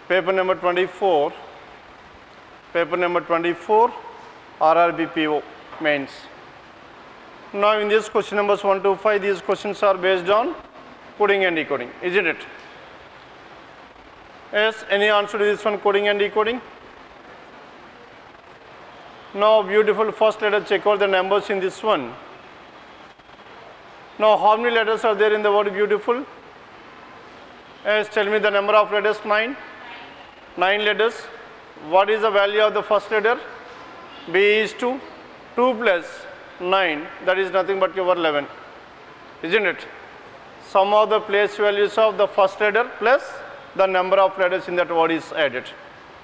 Paper number 24. Paper number 24, RRBPO mains. Now in this question numbers 1 to 5, these questions are based on coding and decoding, isn't it? Yes, any answer to this one, coding and decoding? Now beautiful, first let us check out the numbers in this one. Now how many letters are there in the word beautiful? Yes, tell me the number of letters. 9. 9 letters. What is the value of the first letter? B is 2. 2 plus 9, that is nothing but your 11, isn't it? Sum of the place values of the first letter plus the number of letters in that word is added.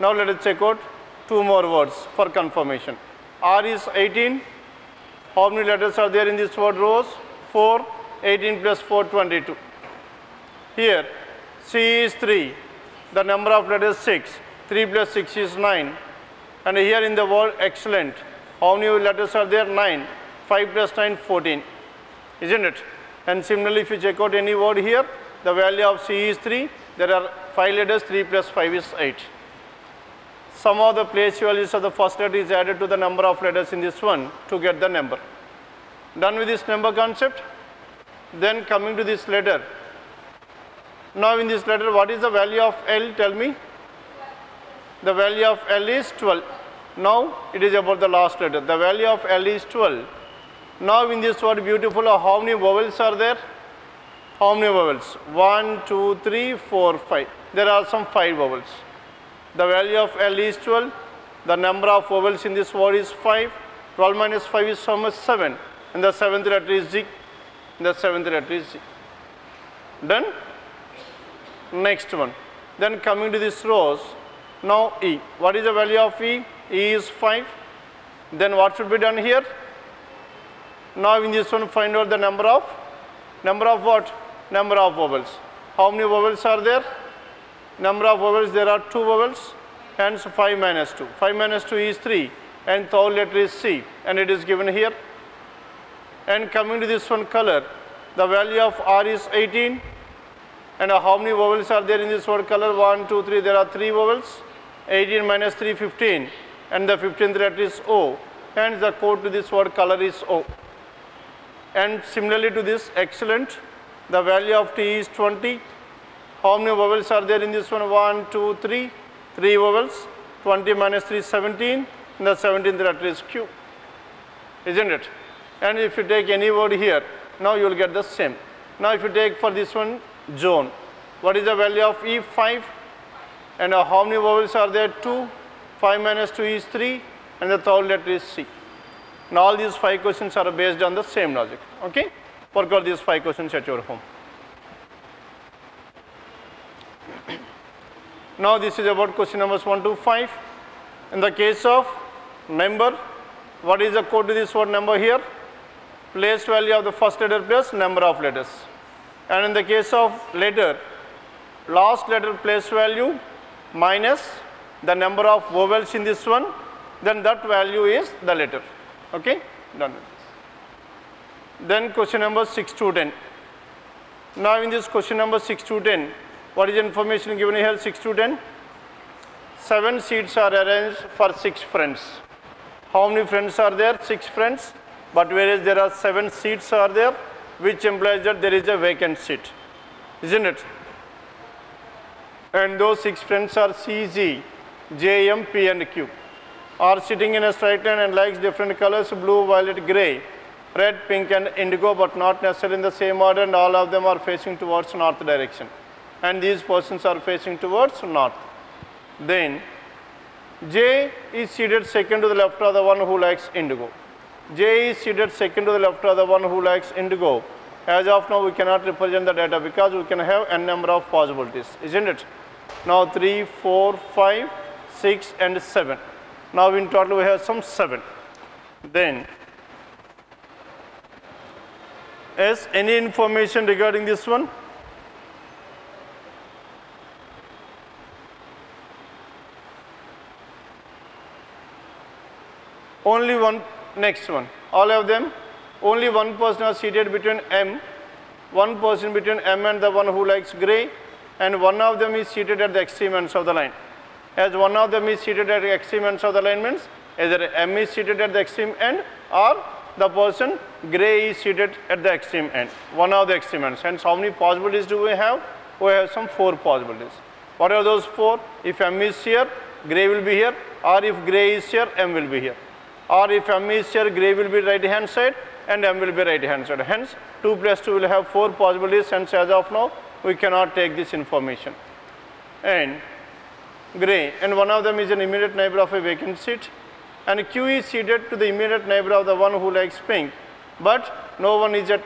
Now let us check out 2 more words for confirmation. R is 18. How many letters are there in this word rows? 4. 18 plus 4, 22. Here C is 3. The number of letters 6. 3 plus 6 is 9. And here in the word excellent, how many letters are there? 9. 5 plus 9, 14. Isn't it? And similarly, if you check out any word here, the value of C is 3. There are 5 letters. 3 plus 5 is 8. Sum of the place values of the first letter is added to the number of letters in this one to get the number. Done with this number concept? Then coming to this letter. Now in this letter, what is the value of L? Tell me. The value of L is 12. Now it is about the last letter. The value of L is 12. Now in this word beautiful, how many vowels are there? How many vowels? 1, 2, 3, 4, 5. There are some 5 vowels. The value of L is 12. The number of vowels in this word is 5. 12 minus 5 is how much? 7. And the 7th letter is Z. The 7th letter is Z. Done? Next one. Then coming to this rows. Now E. What is the value of E? E is 5. Then what should be done here? Now in this one find out the number of what? Number of vowels. How many vowels are there? Number of vowels, there are 2 vowels. Hence 5 minus 2. 5 minus 2 is 3. And third letter is C. And it is given here. And coming to this one color. The value of R is 18. And how many vowels are there in this word color? 1, 2, 3. There are 3 vowels. 18 minus 3, 15. And the 15th letter is O. Hence the code to this word color is O. And similarly to this excellent, the value of T is 20. How many vowels are there in this one? 1, 2, 3. 3 vowels. 20 minus 3 is 17. And the 17th letter is Q. Isn't it? And if you take any word here, now you will get the same. Now if you take for this one, zone. What is the value of E? 5. And how many vowels are there? 2. 5 minus 2 is 3. And the third letter is C. Now all these 5 questions are based on the same logic. Okay? Work out these 5 questions at your home. Now this is about question numbers 1 to 5. In the case of number, what is the code to this word number here? Place value of the first letter plus number of letters. And in the case of letter, last letter place value minus the number of vowels in this one, then that value is the letter. Okay? Done with this. Then question number 6 to 10. Now in this question number 6 to 10, what is the information given here? 6 to 10? 7 seats are arranged for 6 friends. How many friends are there? 6 friends. But whereas there are 7 seats are there, which implies that there is a vacant seat. Isn't it? And those 6 friends are C, Z, J, M, P and Q. Are sitting in a straight line and likes different colors, blue, violet, grey, red, pink and indigo, but not necessarily in the same order, and all of them are facing towards north direction. And these persons are facing towards north. Then J is seated second to the left of the one who likes indigo. J is seated second to the left of the one who likes indigo. As of now, we cannot represent the data because we can have n number of possibilities, isn't it? Now 3, 4, 5, 6 and 7. Now in total we have some 7. Then is any information regarding this one? Only one. Next one, all of them, only one person are seated between M, one person between M and the one who likes grey, and one of them is seated at the extreme ends of the line. As one of them is seated at the extreme ends of the line means either M is seated at the extreme end or the person gray is seated at the extreme end, one of the extreme ends. Hence, how many possibilities do we have? We have some 4 possibilities. What are those 4? If M is here, gray will be here, or if gray is here, M will be here. Or if M is here, gray will be right hand side and M will be right hand side. Hence, 2 plus 2 will have 4 possibilities. Hence, as of now, we cannot take this information. And gray, and one of them is an immediate neighbor of a vacant seat, and Q is seated to the immediate neighbor of the one who likes pink, but no one is at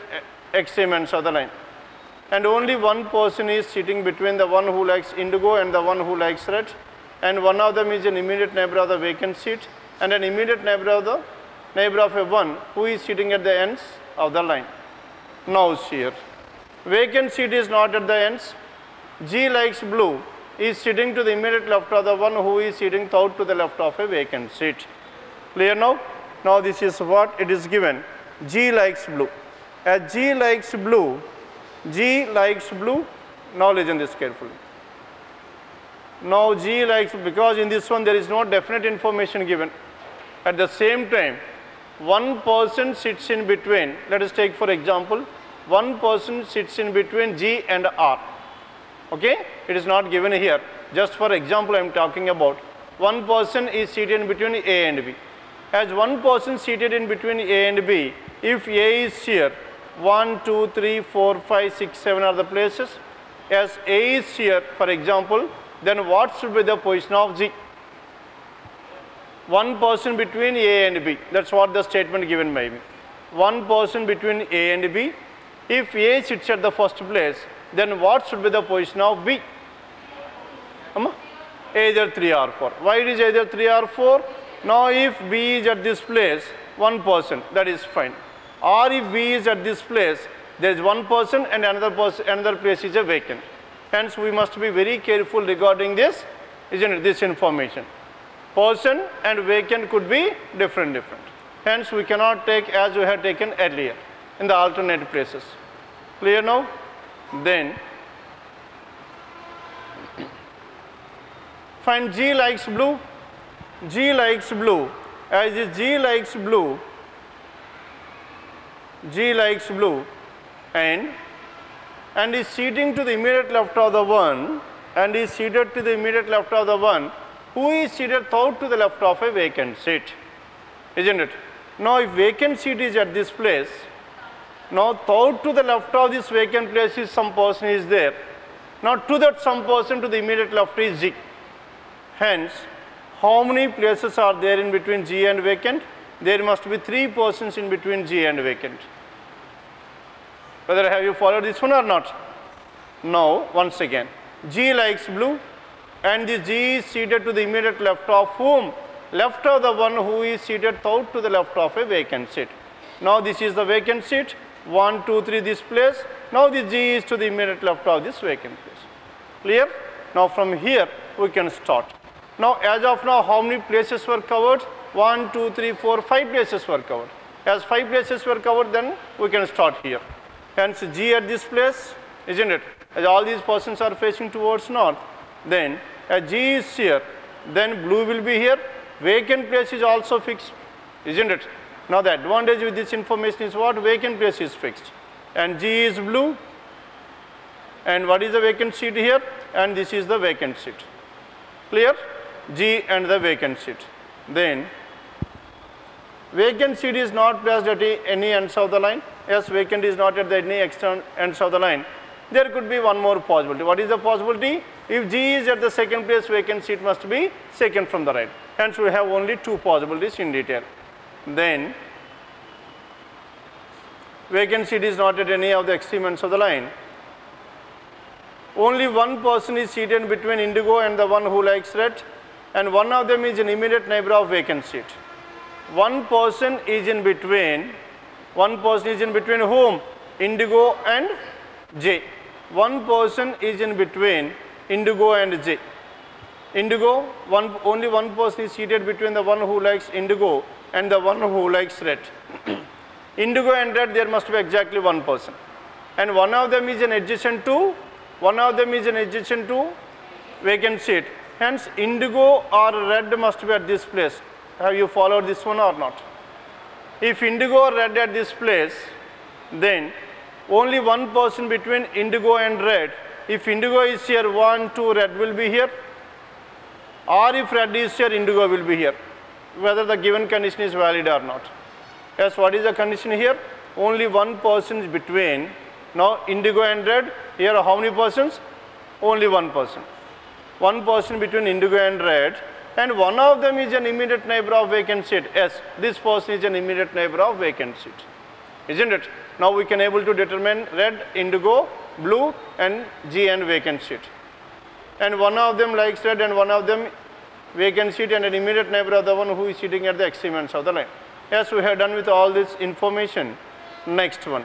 extreme ends of the line. And only one person is sitting between the one who likes indigo and the one who likes red, and one of them is an immediate neighbor of the vacant seat and an immediate neighbor of a one who is sitting at the ends of the line. Now here, vacant seat is not at the ends. G likes blue is sitting to the immediate left of the one who is sitting out to the left of a vacant seat. Clear now? Now this is what it is given. G likes blue. As G likes blue, now listen this carefully. Now G likes, because in this one there is no definite information given. At the same time, one person sits in between. Let us take for example, one person sits in between G and R. Okay? It is not given here. Just for example, I am talking about. One person is seated in between A and B. As one person seated in between A and B, if A is here, 1, 2, 3, 4, 5, 6, 7 are the places. As A is here, for example, then what should be the position of G? One person between A and B. That's what the statement given by me. One person between A and B. If A sits at the first place, then what should be the position of B? Either 3 or 4. Why it is either 3 or 4? Now if B is at this place, one person, that is fine. Or if B is at this place, there is one person and another place is a vacant. Hence we must be very careful regarding this, isn't it, this information. Person and vacant could be different. Hence we cannot take as we had taken earlier in the alternate places. Clear now? Then find G likes blue. G likes blue. As G likes blue and is seating to the immediate left of the one, and is seated to the immediate left of the one who is seated out to the left of a vacant seat, isn't it? Now if vacant seat is at this place, now out to the left of this vacant place is some person is there. Now to that some person to the immediate left is G. Hence, how many places are there in between G and vacant? There must be 3 persons in between G and vacant. Whether have you followed this one or not? Now, once again, G likes blue and this G is seated to the immediate left of whom? Left of the one who is seated out to the left of a vacant seat. Now this is the vacant seat, 1, 2, 3 this place. Now this G is to the immediate left of this vacant place. Clear? Now from here we can start. Now as of now, how many places were covered? 1, 2, 3, 4, 5 places were covered. As 5 places were covered, then we can start here. Hence G at this place, isn't it? As all these persons are facing towards north, then as G is here, then blue will be here. Vacant place is also fixed, isn't it? Now the advantage with this information is what? Vacant place is fixed. And G is blue. And what is the vacant seat here? And this is the vacant seat. Clear? G and the vacant seat. Then vacant seat is not placed at any ends of the line. Yes, vacant is not at any external ends of the line. There could be one more possibility. What is the possibility? If G is at the second place, vacant seat must be second from the right. Hence we have only 2 possibilities in detail. Then vacant seat is not at any of the extreme ends of the line. Only one person is seated between indigo and the one who likes red, and one of them is an immediate neighbor of vacant seat. One person is in between whom? Indigo and J. One person is in between indigo and J. Indigo, only one person is seated between the one who likes indigo and the one who likes red. Indigo and red, there must be exactly one person. And one of them is an adjacent to One of them is an adjacent to vacant seat. Hence, indigo or red must be at this place. Have you followed this one or not? If indigo or red at this place, then only one person between indigo and red. If indigo is here, 1, 2, red will be here. Or if red is here, indigo will be here. Whether the given condition is valid or not. Yes, what is the condition here? Only one person is between. Now, indigo and red. Here, how many persons? Only one person. One person between indigo and red. And one of them is an immediate neighbor of vacant seat. Yes, this person is an immediate neighbor of vacant seat. Isn't it? Now we can able to determine red, indigo, blue and G and vacant seat. And one of them likes red and one of them vacant seat and an immediate neighbor of the one who is sitting at the extreme ends of the line. Yes, we have done with all this information. Next one.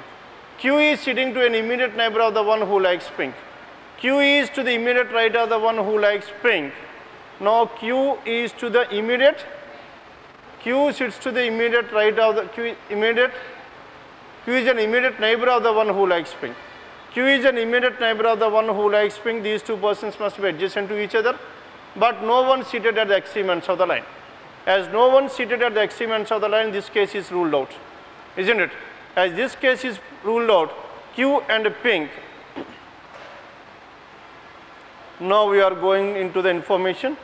Q is sitting to an immediate neighbor of the one who likes pink. Q is to the immediate right of the one who likes pink. Now Q is to the immediate, Q sits to the immediate right of the, Q is an immediate neighbor of the one who likes pink. Q is an immediate neighbor of the one who likes pink. These two persons must be adjacent to each other, but no one seated at the extreme ends of the line. As no one seated at the extreme ends of the line, this case is ruled out, isn't it? As this case is ruled out, Q and pink. Now we are going into the information.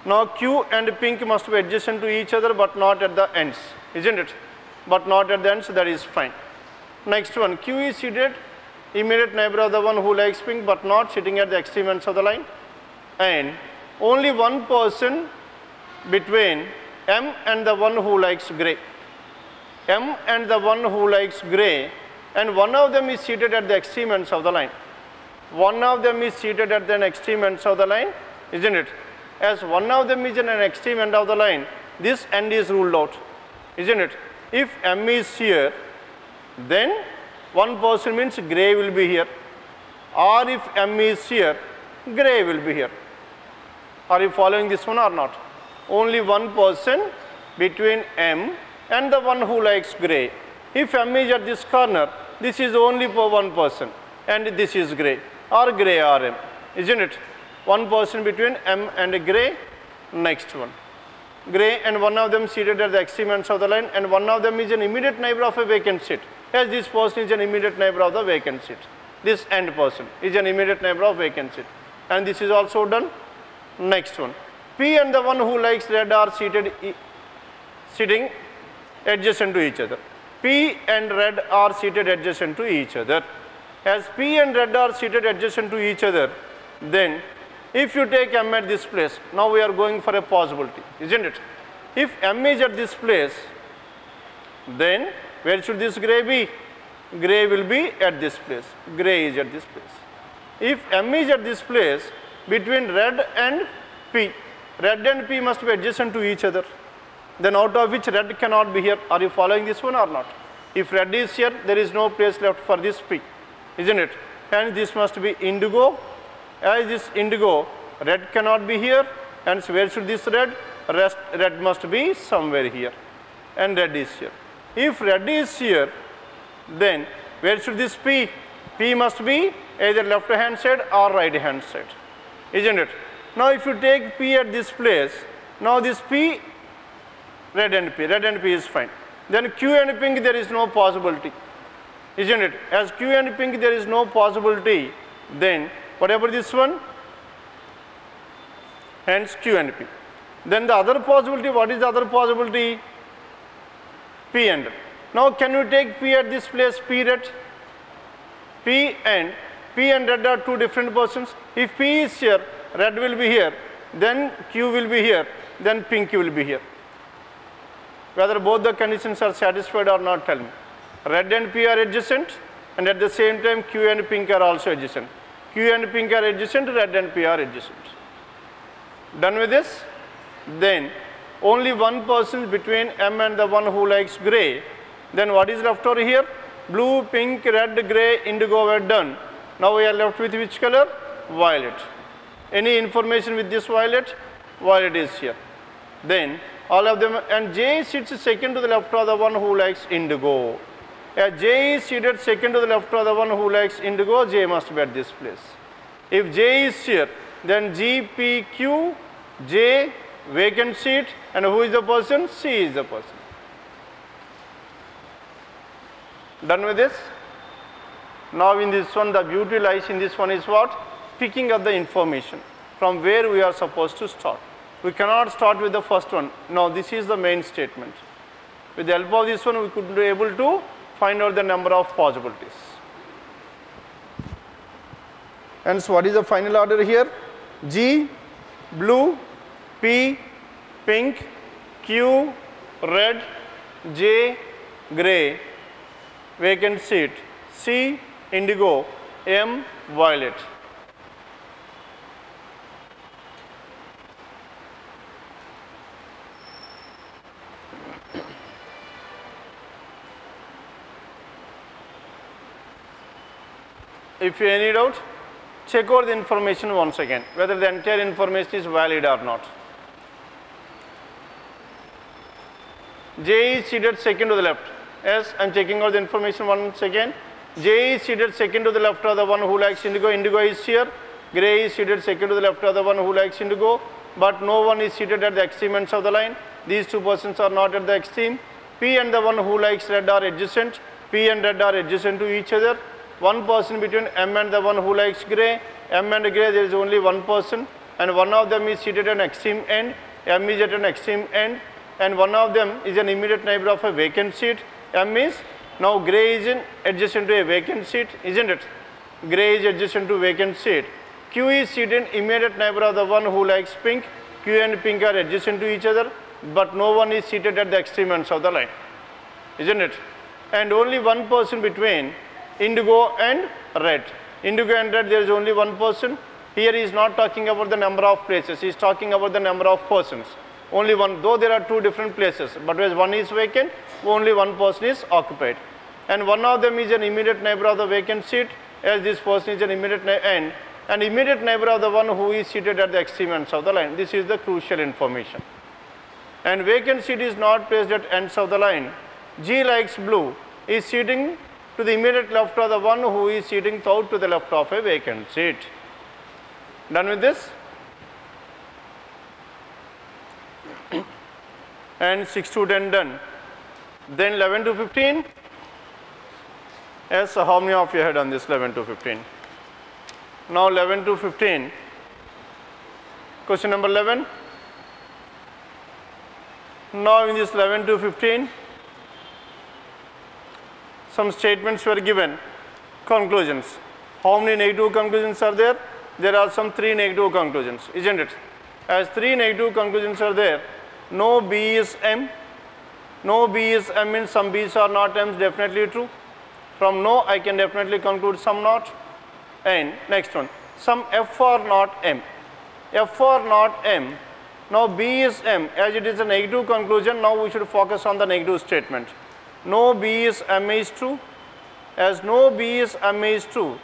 Now Q and pink must be adjacent to each other but not at the ends, isn't it? But not at the ends, that is fine. Next one, Q is seated, immediate neighbor of the one who likes pink but not sitting at the extreme ends of the line. And only one person between M and the one who likes grey. M and the one who likes grey, and one of them is seated at the extreme ends of the line. One of them is seated at the extreme ends of the line, isn't it? As one of them is in an extreme end of the line, this end is ruled out, isn't it? If M is here, then one person means grey will be here. Or if M is here, grey will be here. Are you following this one or not? Only one person between M and the one who likes grey. If M is at this corner, this is only for one person and this is grey or grey or M, isn't it? One person between M and grey. Next one. Grey and one of them seated at the extreme ends of the line, and one of them is an immediate neighbor of a vacant seat. Yes, this person is an immediate neighbor of the vacant seat. This end person is an immediate neighbor of vacant seat. And this is also done. Next one. P and the one who likes red are sitting adjacent to each other. P and red are seated adjacent to each other. As P and red are seated adjacent to each other, then if you take M at this place, now we are going for a possibility, isn't it? If M is at this place, then where should this grey be? Grey will be at this place. Grey is at this place. If M is at this place, between red and P must be adjacent to each other. Then out of which red cannot be here. Are you following this one or not? If red is here, there is no place left for this P, isn't it? And this must be indigo. As this indigo, red cannot be here, and so where should this red? Red must be somewhere here, and red is here. If red is here, then where should this P? P must be either left hand side or right hand side, isn't it? Now if you take P at this place, now this P, red and P is fine. Then Q and pink there is no possibility, isn't it? As Q and pink there is no possibility, then whatever this one, hence Q and P. Then the other possibility, what is the other possibility? P and red. Now can you take P at this place, P red? P and red are two different persons. If P is here, red will be here, then Q will be here, then pink will be here. Whether both the conditions are satisfied or not, tell me. Red and P are adjacent, and at the same time Q and pink are also adjacent. Q and pink are adjacent, red and P are adjacent. Done with this? Then only one person between M and the one who likes grey. Then what is left over here? Blue, pink, red, grey, indigo were done. Now we are left with which color? Violet. Any information with this violet? Violet is here. Then all of them, and J sits second to the left of the one who likes indigo. As J is seated second to the left of the one who likes indigo, J must be at this place. If J is here, then G, P, Q, J, vacant seat, and who is the person? C is the person. Done with this? Now in this one, the beauty lies in this one is what? Picking up the information from where we are supposed to start. We cannot start with the first one. No, this is the main statement. With the help of this one, we could be able to find out the number of possibilities. And so what is the final order here? G, blue, P, pink, Q, red, J, grey, vacant seat, C, indigo, M, violet. If you any doubt, check out the information once again, whether the entire information is valid or not. J is seated second to the left. Yes, I am checking out the information once again. J is seated second to the left of the one who likes indigo. Indigo is here. Grey is seated second to the left of the one who likes indigo. But no one is seated at the extreme ends of the line. These two persons are not at the extreme. P and the one who likes red are adjacent. P and red are adjacent to each other. One person between M and the one who likes grey. M and grey, there is only one person, and one of them is seated at an extreme end. M is at an extreme end, and one of them is an immediate neighbor of a vacant seat. M is, now grey is adjacent to a vacant seat, isn't it? Grey is adjacent to vacant seat. Q is seated immediate neighbor of the one who likes pink. Q and pink are adjacent to each other, but no one is seated at the extreme ends of the line, isn't it? And only one person between indigo and red. Indigo and red, there is only one person. Here he is not talking about the number of places, he is talking about the number of persons. Only one, though there are two different places, but whereas one is vacant, only one person is occupied. And one of them is an immediate neighbor of the vacant seat, as this person is an immediate end, and immediate neighbor of the one who is seated at the extreme ends of the line. This is the crucial information. And vacant seat is not placed at ends of the line. G likes blue is sitting to the immediate left of the one who is sitting out to the left of a vacant seat. Done with this? And 6 to 10 done. Then 11 to 15. Yes, so how many of you had done this 11 to 15? Now 11 to 15. Question number 11. Now in this 11 to 15, some statements were given, conclusions. How many negative conclusions are there? There are some 3 negative conclusions, isn't it? As 3 negative conclusions are there, no B is M. No B is M means some B's are not M's, definitely true. From no, I can definitely conclude some not. And next one, some F are not M. F are not M. Now B is M. As it is a negative conclusion, now we should focus on the negative statement. No B is M is true. As no B is M is true,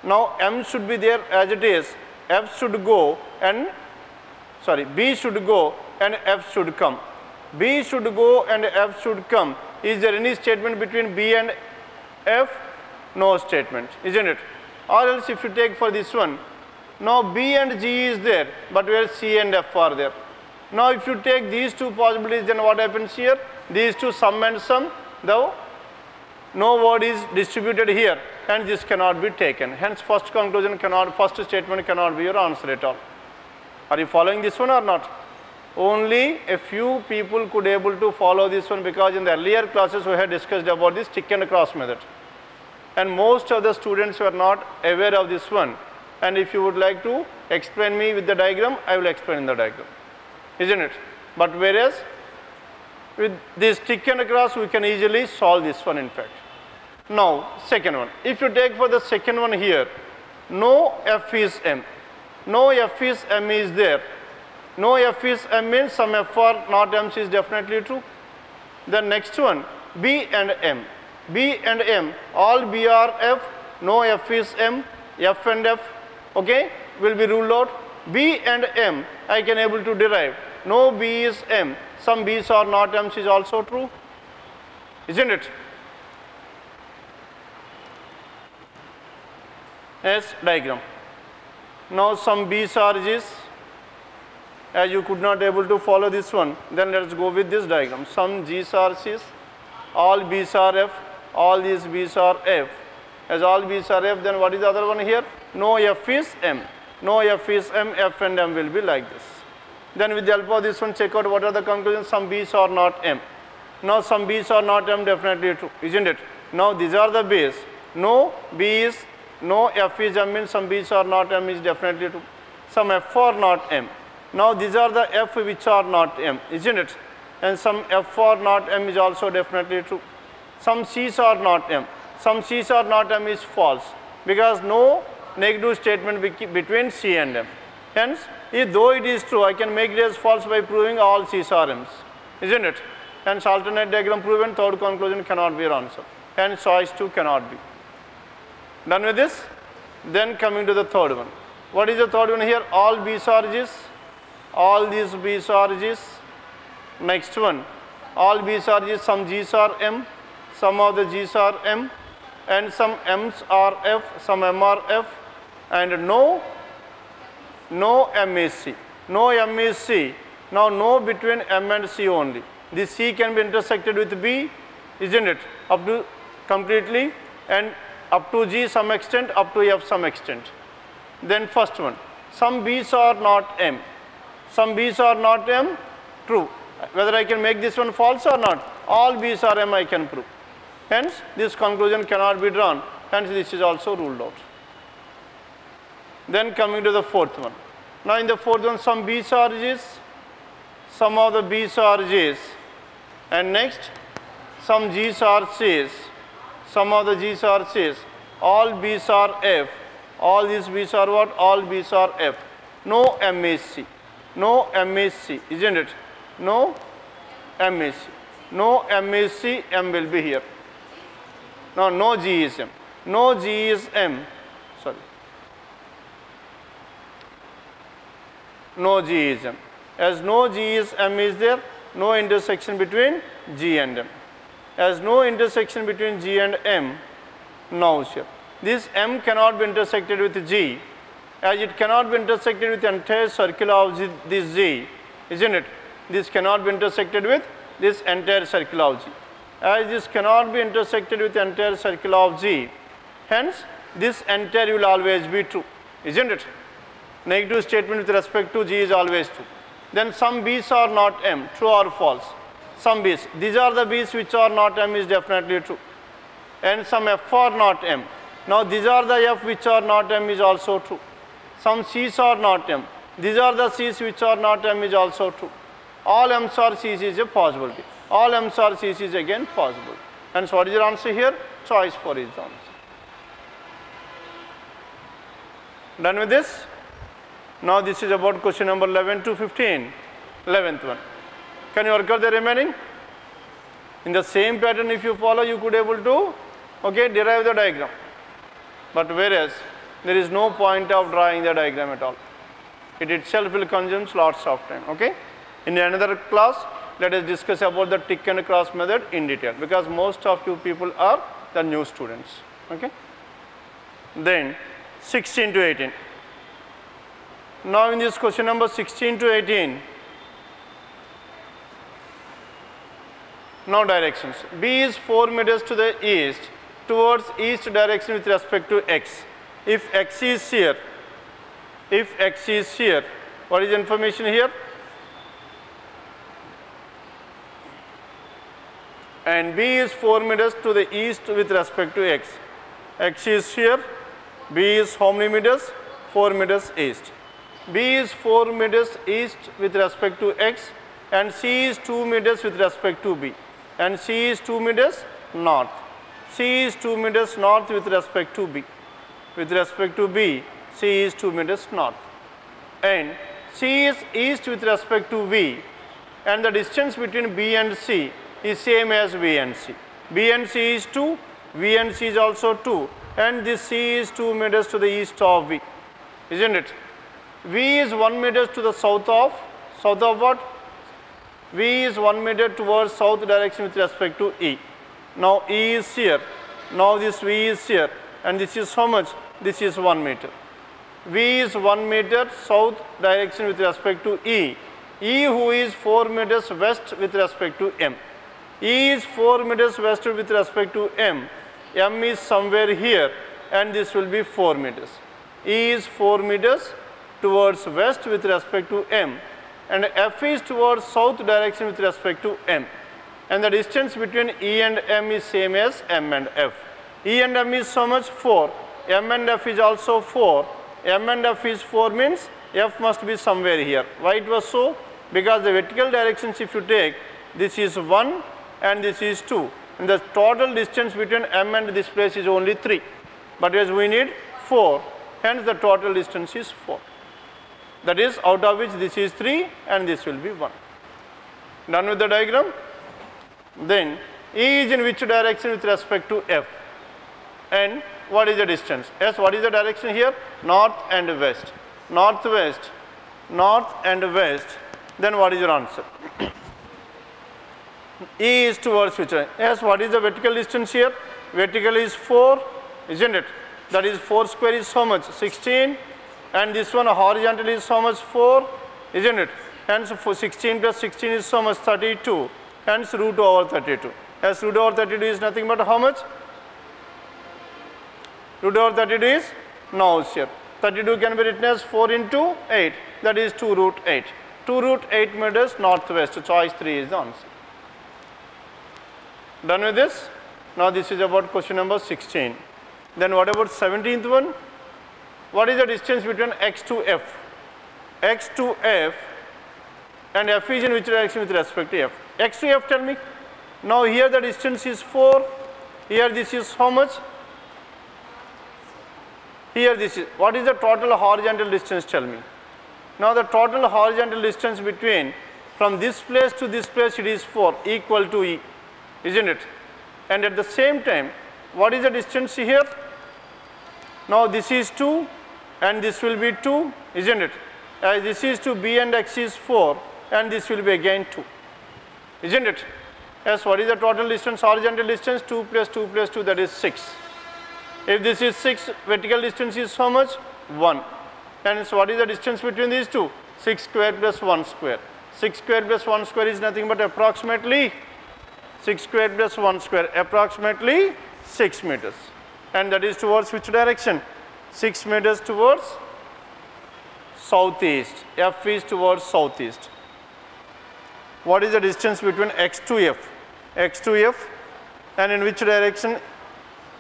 now M should be there as it is. F should go and, sorry, B should go and F should come. B should go and F should come. Is there any statement between B and F? No statement, isn't it? Or else if you take for this one, now B and G is there, but where C and F are there. Now if you take these two possibilities, then what happens here? These two sum and sum, though no word is distributed here, and this cannot be taken. Hence first conclusion cannot, first statement cannot be your answer at all. Are you following this one or not? Only a few people could able to follow this one, because in the earlier classes we had discussed about this tick and cross method. And most of the students were not aware of this one. And if you would like to explain me with the diagram, I will explain in the diagram, isn't it? But whereas with this tick and cross, we can easily solve this one in fact. Now second one, if you take for the second one here, no F is M. No F is M is there. No F is M means some F are not M's is definitely true. The next one, B and M. B and M, all B are F, no F is M, F and F, okay, will be ruled out. B and M, I can able to derive. No B is M, some B's are not M's is also true, isn't it? Yes, diagram. Now some B's are G's. As you could not able to follow this one, then let us go with this diagram. Some G's are C's, all B's are F, all these B's are F. As all B's are F, then what is the other one here? No F is M. No F is M, F and M will be like this. Then with the help of this one, check out what are the conclusions. Some B's are not M. Now some B's are not M, definitely true, isn't it? Now these are the B's. No B is, no F is M means some B's are not M is definitely true. Some F are not M. Now these are the F which are not M, isn't it? And some F are not M is also definitely true. Some C's are not M. Some C's are not M is false, because no negative statement between C and M. Hence, if though it is true, I can make it as false by proving all C's are M's, isn't it? Hence, alternate diagram proven, third conclusion cannot be your answer. Hence, choice 2 cannot be. Done with this? Then coming to the third one. What is the third one here? All B's are G's. All these B's are G's. Next one. All B's are G's. Some G's are M. Some of the G's are M. And some M's are F. Some M are F. And no M is C. No M is C. Now no between M and C only. This C can be intersected with B, isn't it? Up to completely, and up to G some extent, up to F some extent. Then first one. Some B's are not M. Some B's are not M, true. Whether I can make this one false or not, all B's are M I can prove. Hence, this conclusion cannot be drawn. Hence, this is also ruled out. Then coming to the fourth one. Now, in the fourth one, some B's are G's, some of the B's are G's, and next, some G's are C's, some of the G's are C's, all B's are F, all these B's are what? All B's are F. No M is C. No M is C, isn't it? No M is C. No M is C, M will be here. Now, no G is M. No G is M. Sorry. No G is M. As no G is M is there, no intersection between G and M. As no intersection between G and M, now here. This M cannot be intersected with G, as it cannot be intersected with the entire circle of this G, isn't it? This cannot be intersected with this entire circle of G. As this cannot be intersected with the entire circle of G, hence this entire will always be true, isn't it? Negative statement with respect to G is always true. Then some B's are not M, true or false? Some B's. These are the B's which are not M is definitely true. And some F are not M. Now these are the F which are not M is also true. Some C's are not M. These are the C's which are not M is also true. All M's or C's is a possibility. All M's or C's is again possible. And so what is your answer here? Choice 4 is the answer. Done with this? Now this is about question number 11 to 15. 11th one. Can you work out the remaining? In the same pattern if you follow, you could able to derive the diagram. But whereas there is no point of drawing the diagram at all. It itself will consume lots of time. Okay? In another class, let us discuss about the tick and cross method in detail, because most of you people are the new students. Okay? Then 16 to 18. Now in this question number 16 to 18, now directions. B is 4 meters to the east towards east direction with respect to x. If x is here, what is the information here? And B is 4 meters to the east with respect to x. X is here, B is how many meters? 4 meters east. B is 4 meters east with respect to x, and C is 2 meters with respect to B, and C is 2 meters north. C is 2 meters north with respect to B. With respect to B, C is 2 meters north. And C is east with respect to V, and the distance between B and C is same as B and C. B and C is 2, V and C is also 2, and this C is 2 meters to the east of V, isn't it? V is 1 meter to the south of what? V is 1 meter towards south direction with respect to E. Now E is here, now this V is here, and this is how much? This is 1 meter. V is 1 meter south direction with respect to E. E who is 4 meters west with respect to M. E is 4 meters west with respect to M. M is somewhere here and this will be 4 meters. E is 4 meters towards west with respect to M and F is towards south direction with respect to M. And the distance between E and M is same as M and F. E and M is so much 4. M and F is also 4. M and F is 4 means F must be somewhere here. Why it was so? Because the vertical directions if you take, this is 1 and this is 2. And the total distance between M and this place is only 3. But as we need 4, hence the total distance is 4. That is out of which this is 3 and this will be 1. Done with the diagram? Then E is in which direction with respect to F? And what is the distance? Yes, what is the direction here? North and west. Northwest, north and west. Then what is your answer? E is towards which? Yes, what is the vertical distance here? Vertical is 4, isn't it? That is 4 square is how much? 16. And this one horizontal is how much? 4, isn't it? Hence for 16 plus 16 is so much? 32. Hence root over 32. As root over 32 is nothing but how much? Root over 32 is now here. 32 can be written as 4 into 8. That is 2 root 8. 2 root 8 meters northwest. Choice 3 is the answer. Done with this? Now this is about question number 16. Then what about 17th one? What is the distance between X to F? X to F and F is in which direction with respect to F? X to F, tell me. Now here the distance is 4. Here this is how much? Here this is. What is the total horizontal distance, tell me. Now the total horizontal distance between from this place to this place it is 4 equal to E, isn't it? And at the same time, what is the distance here? Now this is 2 and this will be 2, isn't it? This is 2, B and X is 4 and this will be again 2, isn't it? Yes, what is the total distance, horizontal distance? 2 plus 2 plus 2, that is 6. If this is 6, vertical distance is how much? 1. And so what is the distance between these two? 6 square plus 1 square. 6 square plus 1 square is nothing but approximately 6 square plus 1 square, approximately 6 meters. And that is towards which direction? 6 meters towards southeast. F is towards southeast. What is the distance between X to F? X to F and in which direction?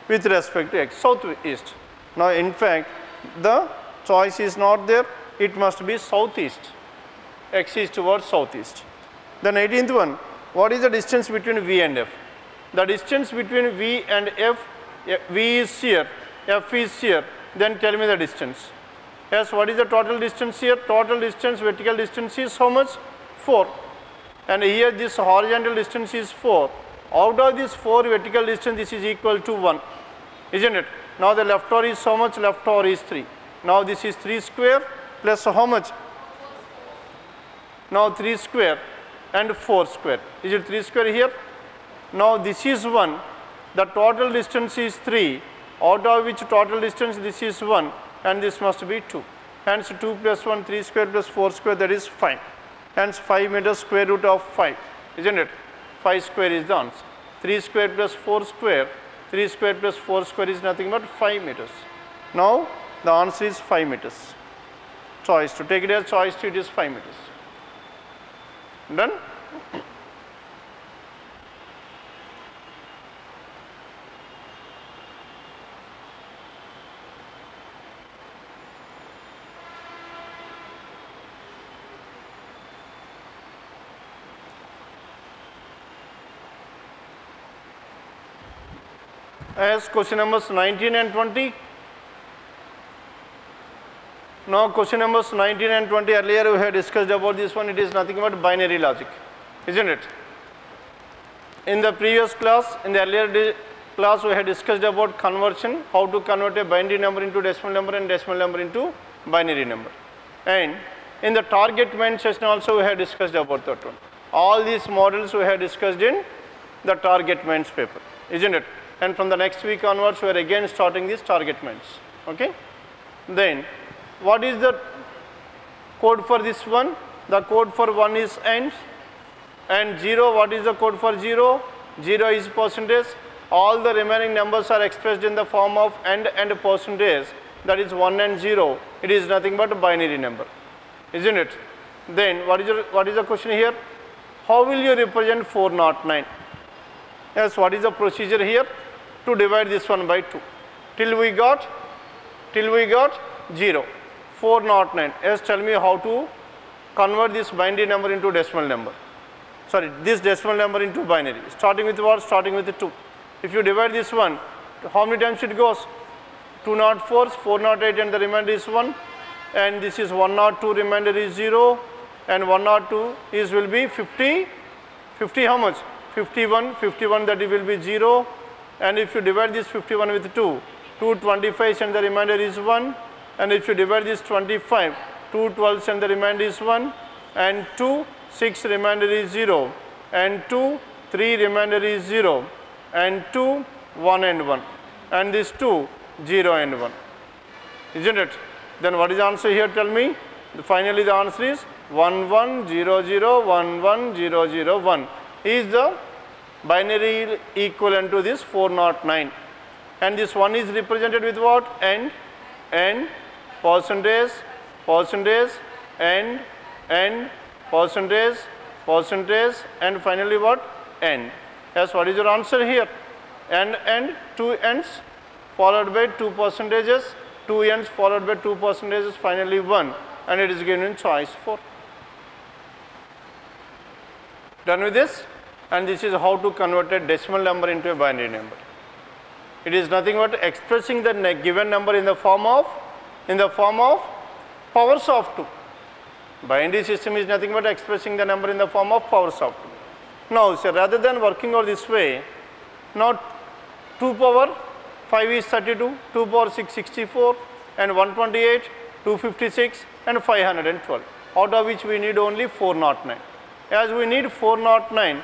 With respect to X, southeast. Now in fact, the choice is not there, it must be southeast. X is towards southeast. Then 18th one, what is the distance between V and F? The distance between V and F, V is here, F is here, then tell me the distance. Yes, what is the total distance here? Total distance, vertical distance is how much? 4. And here this horizontal distance is 4. Out of this 4 vertical distance, this is equal to 1, isn't it? Now the left over is how much? Left over is 3. Now this is 3 square plus how much? Now 3 square and 4 square. Is it 3 square here? Now this is 1. The total distance is 3. Out of which total distance this is 1 and this must be 2. Hence 2 plus 1, 3 square plus 4 square, that is 5. Hence 5 meters square root of 5, isn't it? 5 square is the answer. 3 square plus 4 square, 3 square plus 4 square is nothing but 5 meters. Now the answer is 5 meters. Choice 2. Take it as choice 2, it is 5 meters. Done? As question numbers 19 and 20. Now question numbers 19 and 20, earlier we had discussed about this one, it is nothing but binary logic, isn't it? In the previous class, in the earlier class we had discussed about conversion, how to convert a binary number into decimal number and decimal number into binary number. And in the target mind session also we had discussed about that one. All these models we had discussed in the target minds paper, isn't it? And from the next week onwards we are again starting these target minds, okay? Then What is the code for this one? The code for 1 is AND. And 0, what is the code for 0? 0 is percentage. All the remaining numbers are expressed in the form of AND and percentage, that is 1 and 0. It is nothing but a binary number, isn't it? Then what is the question here? How will you represent 409? Yes, what is the procedure here? To divide this one by 2 till we got 0. 409. Yes, tell me how to convert this binary number into decimal number. Sorry, this decimal number into binary. Starting with what? Starting with 2. If you divide this one, how many times it goes? 204, 408, and the remainder is 1. And this is 102, remainder is 0. And 102 will be 50. 50 how much? 51. 51, that it will be 0. And if you divide this 51 with 2, 225 and the remainder is 1. And if you divide this 25, 2 12 and the remainder is 1. And 2, 6 remainder is 0. And 2, 3 remainder is 0. And 2, 1 and 1. And this 2, 0 and 1. Isn't it? Then what is the answer here? Tell me. Finally the answer is 1 1 0 0 1 1 0 0 1 is the binary equivalent to this 409. And this 1 is represented with what? AND, percentage, percentage, and percentage, percentage, and finally what? AND. Yes, what is your answer here? And 2 ANDs followed by 2 percentages, 2 ANDs followed by 2 percentages, finally 1, and it is given in choice 4. Done with this? And this is how to convert a decimal number into a binary number. It is nothing but expressing the given number in the form of powers of 2. Binary system is nothing but expressing the number in the form of powers of 2. Now, so rather than working out this way, now 2 power 5 is 32, 2 power 6 64, and 128, 256, and 512, out of which we need only 409. As we need 409,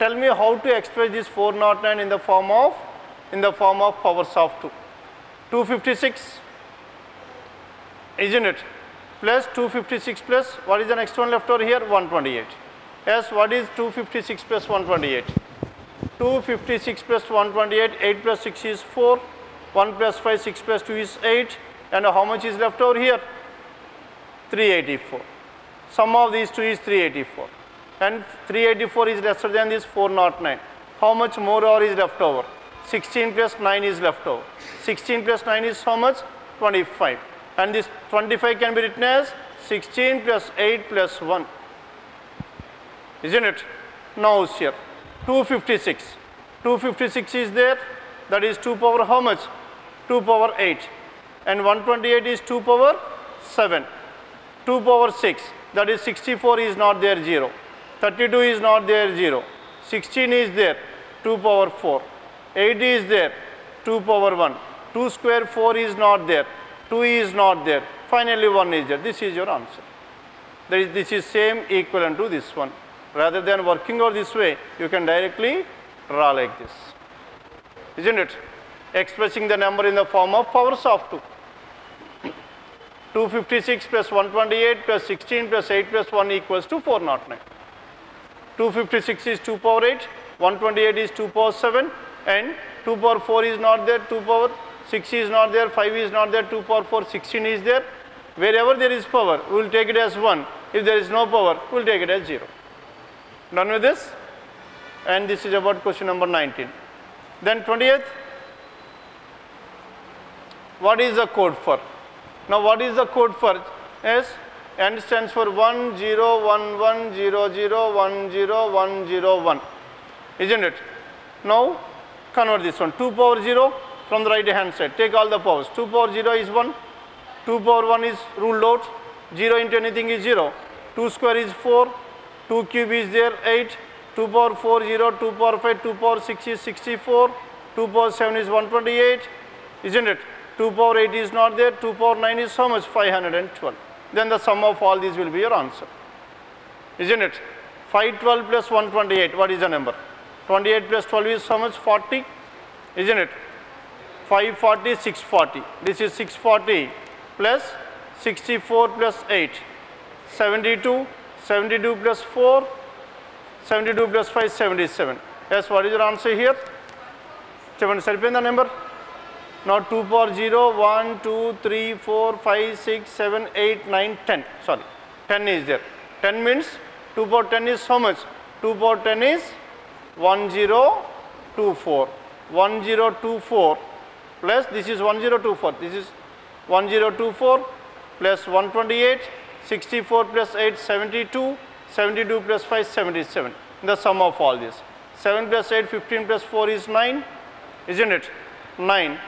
tell me how to express this 409 in the form of powers of 2. 256, isn't it? Plus 256 plus, what is the next one left over here? 128. Yes, what is 256 plus 128? 256 plus 128, 8 plus 6 is 4, 1 plus 5, 6 plus 2 is 8, and how much is left over here? 384. Sum of these two is 384. And 384 is lesser than this 409. How much more is left over? 16 plus 9 is left over. 16 plus 9 is how much? 25. And this 25 can be written as 16 plus 8 plus 1. Isn't it? Now here, 256. 256 is there. That is 2 power how much? 2 power 8. And 128 is 2 power 7. 2 power 6. That is 64 is not there, 0. 32 is not there, 0. 16 is there, 2 power 4. 8 is there, 2 power 1. 2 square 4 is not there, 2 is not there. Finally 1 is there. This is your answer. This is same equivalent to this one. Rather than working out this way, you can directly draw like this. Isn't it? Expressing the number in the form of powers of 2. 256 plus 128 plus 16 plus 8 plus 1 equals to 409. 256 is 2 power 8, 128 is 2 power 7, and 2 power 4 is not there, 2 power 6 is not there, 5 is not there, 2 power 4, 16 is there. Wherever there is power, we will take it as 1. If there is no power, we will take it as 0. Done with this? And this is about question number 19. Then 20th, what is the code for? Now what is the code for? Yes, AND stands for 1 0 1 1 0 0 1 0 1 0 1. Isn't it? Now convert this one. 2 power 0 from the right hand side. Take all the powers. 2 power 0 is 1. 2 power 1 is ruled out. 0 into anything is 0. 2 square is 4. 2 cube is there 8. 2 power 4 0. 2 power 5. 2 power 6 is 64. 2 power 7 is 128. Isn't it? 2 power 8 is not there. 2 power 9 is how much? 512. Then the sum of all these will be your answer. Isn't it? 512 plus 128. What is the number? 28 plus 12 is how much? 40. Isn't it? 540, 640. This is 640 plus 64 plus 8, 72, 72 plus 4, 72 plus 5, 77. Yes, what is your answer here? 7 the number. Now 2 power 0, 1, 2, 3, 4, 5, 6, 7, 8, 9, 10. Sorry, 10 is there. 10 means 2 power 10 is how much? 2 power 10 is 1024. 1024 plus this is 1024. This is 1024 plus 128, 64 plus 8, 72, 72 plus 5, 77. The sum of all this. 7 plus 8, 15 plus 4 is 9, isn't it? 9.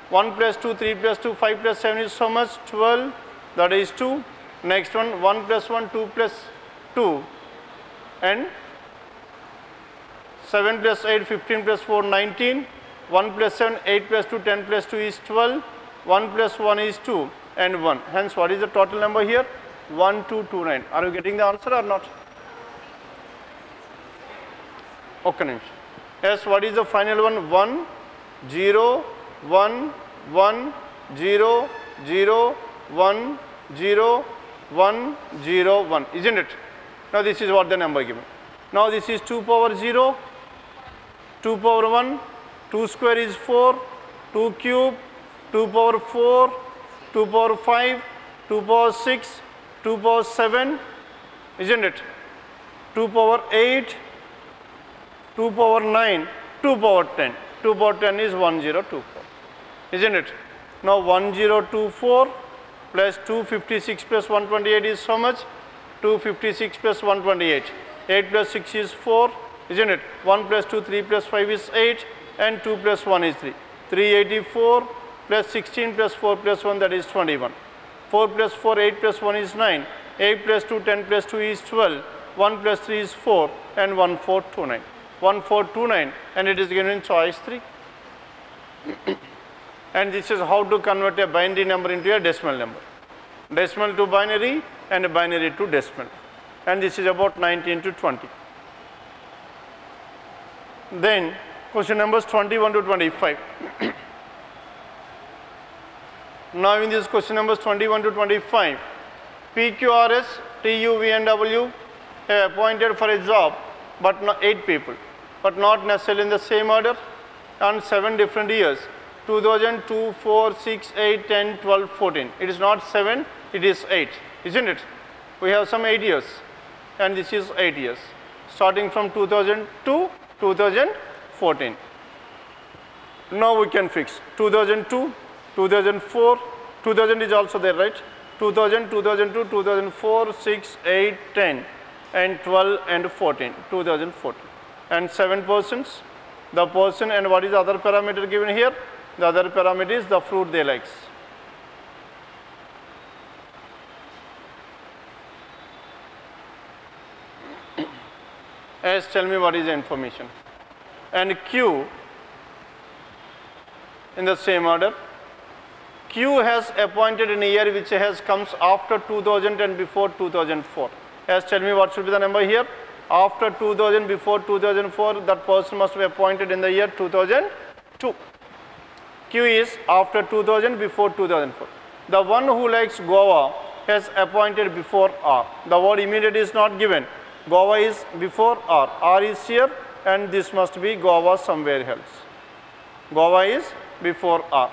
1 plus 2, 3 plus 2, 5 plus 7 is so much? 12, that is 2. Next one, 1 plus 1, 2 plus 2, and 7 plus 8, 15 plus 4, 19. 1 plus 7, 8 plus 2, 10 plus 2 is 12. 1 plus 1 is 2 and 1. Hence, what is the total number here? 1229. Are you getting the answer or not? Okay. Yes, what is the final one? 1, 0, 1, 1, 0, 0, 1, 0, 1, 0, 1. Isn't it? Now, this is what the number given. Now, this is 2 power 0, 2 power 1, 2 square is 4, 2 cube, 2 power 4, 2 power 5, 2 power 6, 2 power 7, isn't it? 2 power 8, 2 power 9, 2 power 10. 2 power 10 is 1024, isn't it? Now 1024 plus 256 plus 128 is how much? 256 plus 128. 8 plus 6 is 4, isn't it? 1 plus 2, 3 plus 5 is 8 and 2 plus 1 is 3. 384 plus 16 plus 4 plus 1, that is 21. 4 plus 4, 8 plus 1 is 9. 8 plus 2, 10 plus 2 is 12. 1 plus 3 is 4 and 1429. 1429 and it is given in choice 3. And this is how to convert a binary number into a decimal number. Decimal to binary and binary to decimal. And this is about 19 to 20. Then question numbers 21 to 25. Now in this question numbers 21 to 25, PQRS, TU, V and W have appointed for a job but not 8 people, but not necessarily in the same order on 7 different years. 2000, 2, 4, 6, 8, 10, 12, 14. It is not 7, it is 8, isn't it? We have some 8 years and this is 8 years starting from 2000 to 2014. Now we can fix 2002, 2004, 2000 is also there, right? 2000, 2002, 2004, 6, 8, 10 and 12 and 14, 2014. And 7 persons, the person, and what is the other parameter given here? The other parameter is the fruit they likes. S, tell me what is the information. And Q in the same order. Q has appointed in a year which has comes after 2000 and before 2004. S, tell me what should be the number here. After 2000, before 2004, that person must be appointed in the year 2002. Q is after 2000, before 2004. The one who likes guava has appointed before R. The word immediate is not given. Guava is before R. R is here and this must be guava somewhere else. Guava is before R.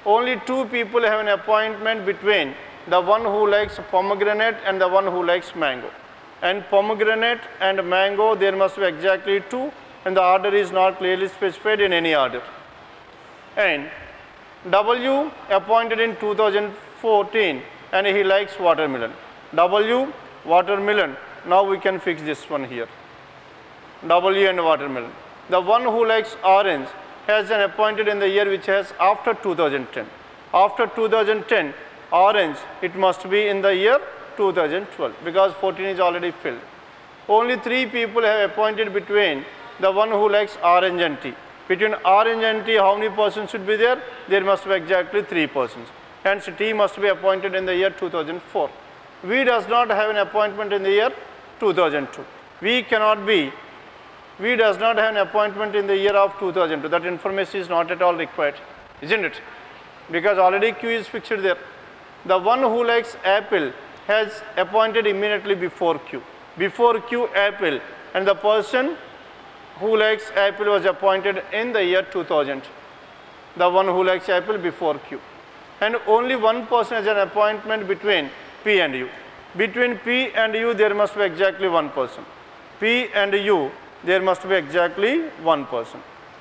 Only 2 people have an appointment between the one who likes pomegranate and the one who likes mango. And pomegranate and mango, there must be exactly 2 and the order is not clearly specified in any order. And W appointed in 2014 and he likes watermelon. W, watermelon. Now we can fix this one here. W and watermelon. The one who likes orange has an appointed in the year which has after 2010. After 2010, orange, it must be in the year 2012 because 14 is already filled. Only 3 people have appointed between the one who likes orange and tea. Between orange and tea, how many persons should be there? There must be exactly 3 persons. Hence, tea must be appointed in the year 2004. V does not have an appointment in the year 2002. V does not have an appointment in the year of 2002. That information is not at all required, isn't it? Because already Q is fixed there. the one who likes apple has appointed immediately before Q. Before Q apple, and the person who likes apple was appointed in the year 2000. The one who likes apple before Q. And only one person has an appointment between P and U. Between P and U there must be exactly one person. P and U there must be exactly one person.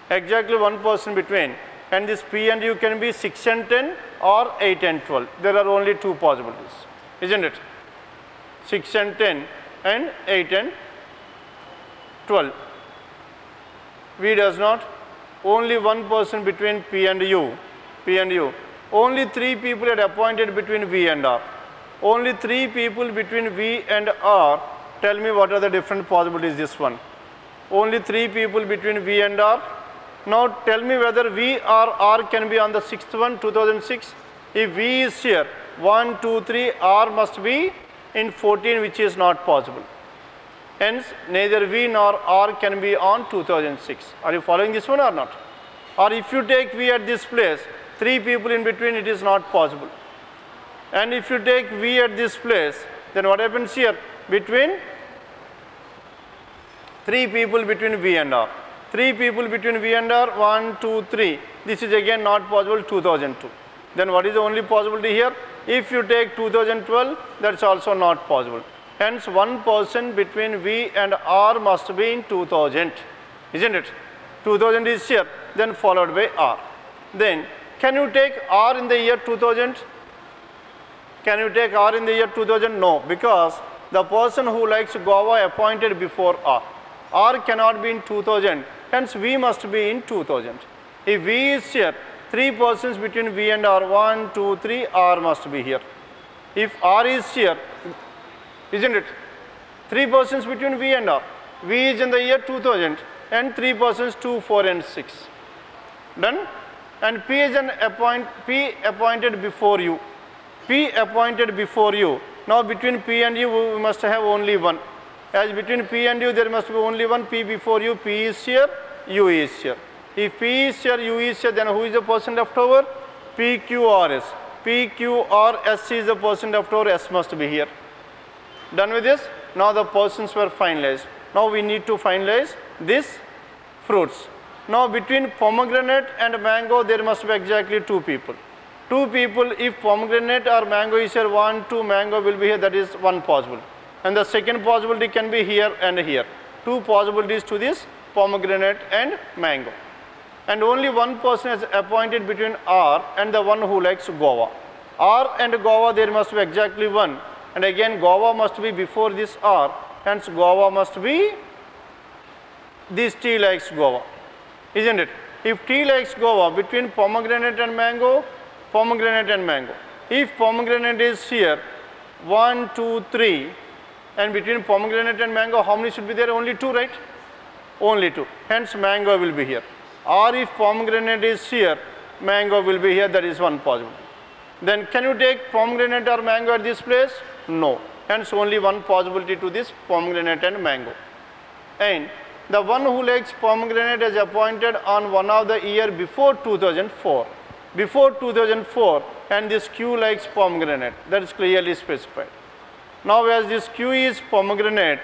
Exactly one person between, and this P and U can be 6 and 10 or 8 and 12. There are only two possibilities, isn't it? 6 and 10 and 8 and 12. V does not. Only one person between P and U. P and U. Only three people had appointed between V and R. Only three people between V and R. Tell me what are the different possibilities this one. Only three people between V and R. Now tell me whether V or R can be on the sixth one, 2006. If V is here, 1, 2, 3, R must be in 14, which is not possible. Hence, neither V nor R can be on 2006. Are you following this one or not? Or if you take V at this place, three people in between, it is not possible. And if you take V at this place, then what happens here? Between three people between V and R. Three people between V and R, 1, 2, 3. This is again not possible, 2002. Then what is the only possibility here? If you take 2012, that's also not possible. Hence, one person between V and R must be in 2000, isn't it? 2000 is here, then followed by R. Then, can you take R in the year 2000? Can you take R in the year 2000? No, because the person who likes guava appointed before R. R cannot be in 2000, hence V must be in 2000. If V is here, three persons between V and R, 1, 2, 3, R must be here. If R is here, isn't it? Three persons between V and R. V is in the year 2000 and three persons 2, 4 and 6. Done? And P is P appointed before U. P appointed before U. Now between P and U we must have only one. As between P and U there must be only one. P before U, P is here, U is here. If P is here, U is here, then who is the person left over? P, Q, R, S. P, Q, R, S is the person left over, S must be here. Done with this? Now the persons were finalized. Now we need to finalize these fruits. Now between pomegranate and mango there must be exactly two people. Two people, if pomegranate or mango is here, 1, 2, mango will be here, that is one possible. And the second possibility can be here and here. Two possibilities to this pomegranate and mango. And only one person is appointed between R and the one who likes guava. R and guava there must be exactly one. And again guava must be before this R, hence guava must be this T likes guava, isn't it? If T likes guava, between pomegranate and mango, pomegranate and mango. If pomegranate is here, 1, 2, 3, and between pomegranate and mango, how many should be there? Only two, right? Only two. Hence mango will be here. Or if pomegranate is here, mango will be here, that is one possibility. Then can you take pomegranate or mango at this place? No. Hence only one possibility to this pomegranate and mango. And the one who likes pomegranate is appointed on one of the year before 2004. Before 2004, and this Q likes pomegranate, that is clearly specified. Now as this Q is pomegranate,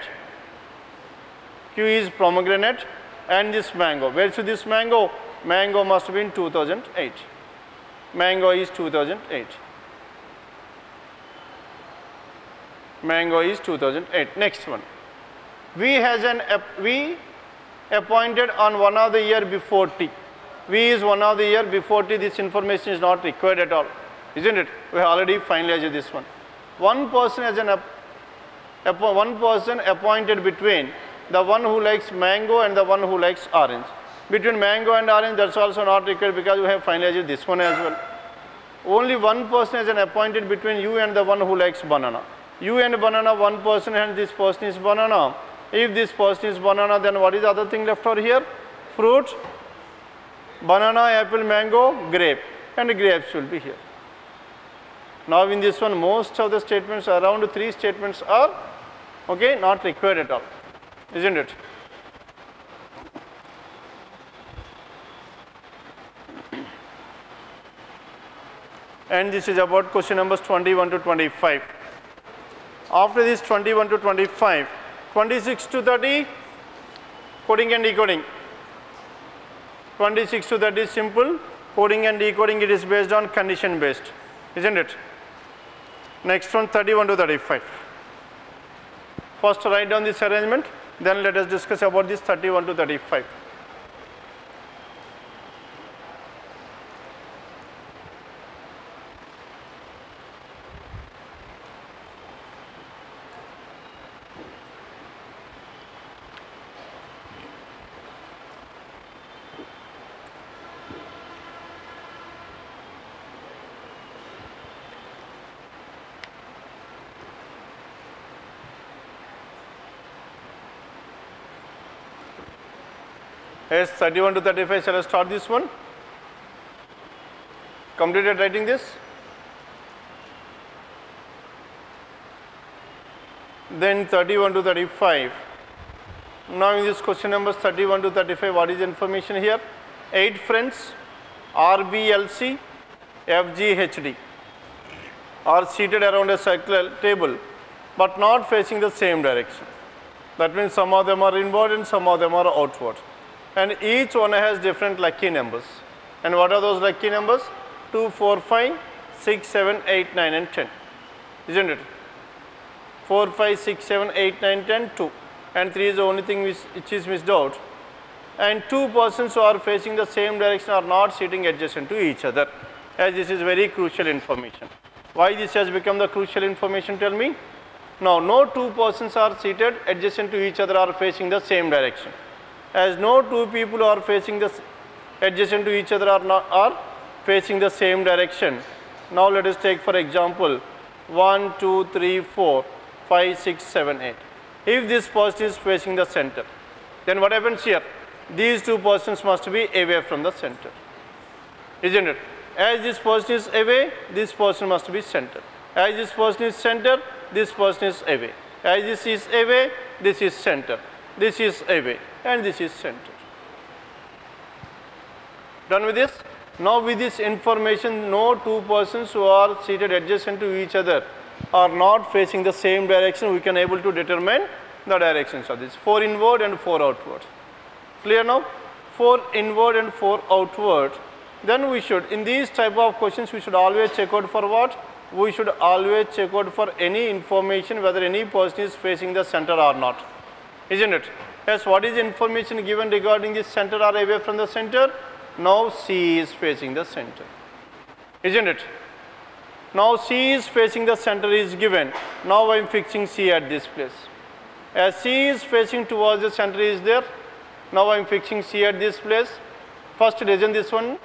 and this mango, where should this mango? Mango must be in 2008. Mango is 2008. Mango is 2008. Next one. V appointed on one of the year before T. V is one of the year before T. This information is not required at all, isn't it? We have already finalized this one. One person appointed between the one who likes mango and the one who likes orange. Between mango and orange, that's also not required because we have finalized this one as well. Only one person is appointed between U and the one who likes banana. U and banana, one person, and this person is banana. If this person is banana, then what is the other thing left over here? Fruit, banana, apple, mango, grape, and grapes will be here. Now in this one, most of the statements, around 3 statements are not required at all, isn't it? and this is about question numbers 21 to 25. After this 21 to 25, 26 to 30, coding and decoding. 26 to 30 is simple, coding and decoding, it is based on condition based, isn't it? Next one, 31 to 35. First write down this arrangement, then let us discuss about this 31 to 35. Yes, 31 to 35, shall I start this one? Completed writing this? Then 31 to 35. Now in this question numbers 31 to 35, what is the information here? 8 friends, RBLC, FGHD are seated around a circular table but not facing the same direction. That means some of them are inward and some of them are outward. And each one has different lucky numbers. And what are those lucky numbers? 2, 4, 5, 6, 7, 8, 9 and 10. Isn't it? 4, 5, 6, 7, 8, 9, 10, 2. And 3 is the only thing which is missed out. And 2 persons who are facing the same direction are not sitting adjacent to each other. As this is very crucial information. Why this has become the crucial information, tell me? Now, no 2 persons are seated adjacent to each other are facing the same direction. As no 2 people are facing the adjacent to each other are facing the same direction. Now let us take for example 1, 2, 3, 4, 5, 6, 7, 8. If this person is facing the center, then what happens here? These 2 persons must be away from the center, isn't it? As this person is away, this person must be center. As this person is center, this person is away. As this is away, this is center. This is away and this is center. Done with this? Now with this information, no 2 persons who are seated adjacent to each other are not facing the same direction. We can able to determine the directions of this. 4 inward and 4 outward. Clear now? 4 inward and 4 outward. Then we should, in these type of questions, we should always check out for what? We should always check out for any information whether any person is facing the center or not. Isn't it? Yes, what is the information given regarding this center or away from the center? Now C is facing the center. Isn't it? Now C is facing the center is given. Now I am fixing C at this place. As C is facing towards the center is there. Now I am fixing C at this place. First reason this one.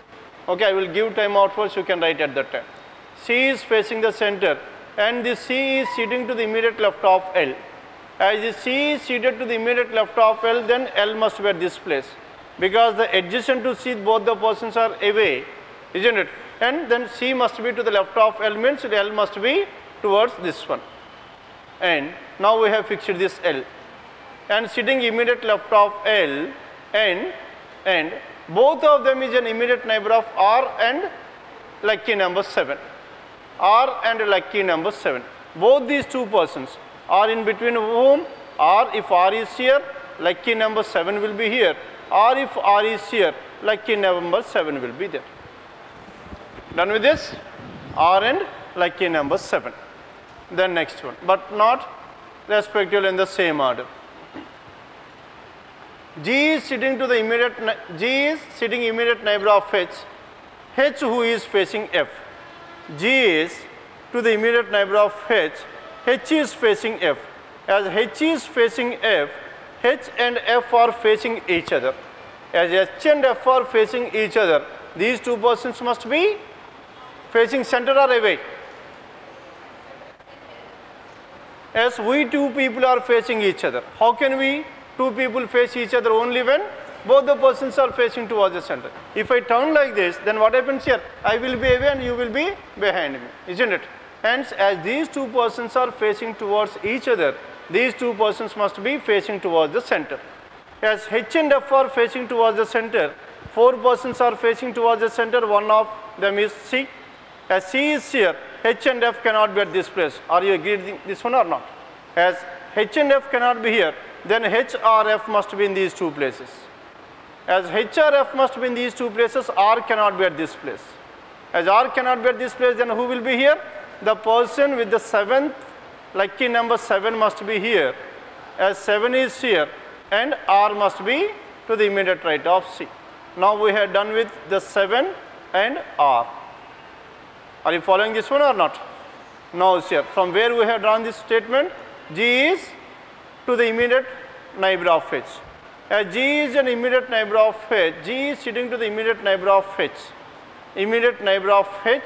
Okay, I will give time outwards, you can write at that time. C is facing the center and this C is sitting to the immediate left of L. As the C is seated to the immediate left of L, then L must be at this place. Because the adjacent to C, both the persons are away, isn't it? And then C must be to the left of L means L must be towards this one. And now we have fixed this L. And sitting immediate left of L and both of them is an immediate neighbor of R and lucky number 7. R and lucky number 7. Both these 2 persons are in between whom R, if R is here, lucky number 7 will be here. Or if R is here, lucky number 7 will be there. Done with this? R and lucky number 7. Then next one, but not respectively in the same order. G is sitting to the immediate, G is sitting immediate neighbor of H. H who is facing F. G is to the immediate neighbor of H. H is facing F. As H is facing F, H and F are facing each other. As H and F are facing each other, these 2 persons must be facing center or away. As we 2 people are facing each other. How can we 2 people face each other? Only when both the persons are facing towards the center. If I turn like this, then what happens here? I will be away and you will be behind me, isn't it? Hence, as these 2 persons are facing towards each other, these 2 persons must be facing towards the center. As H and F are facing towards the center, 4 persons are facing towards the center, one of them is C. As C is here, H and F cannot be at this place. Are you agreed with this one or not? As H and F cannot be here, then H or F must be in these two places. As H or F must be in these two places, R cannot be at this place. As R cannot be at this place, then who will be here? The person with the 7th lucky number 7 must be here. As 7 is here, and R must be to the immediate right of C. Now we have done with the 7 and R. Are you following this one or not? Now here, from where we have drawn this statement, G is to the immediate neighbor of H. As G is an immediate neighbor of H, G is sitting to the immediate neighbor of H. Immediate neighbor of H,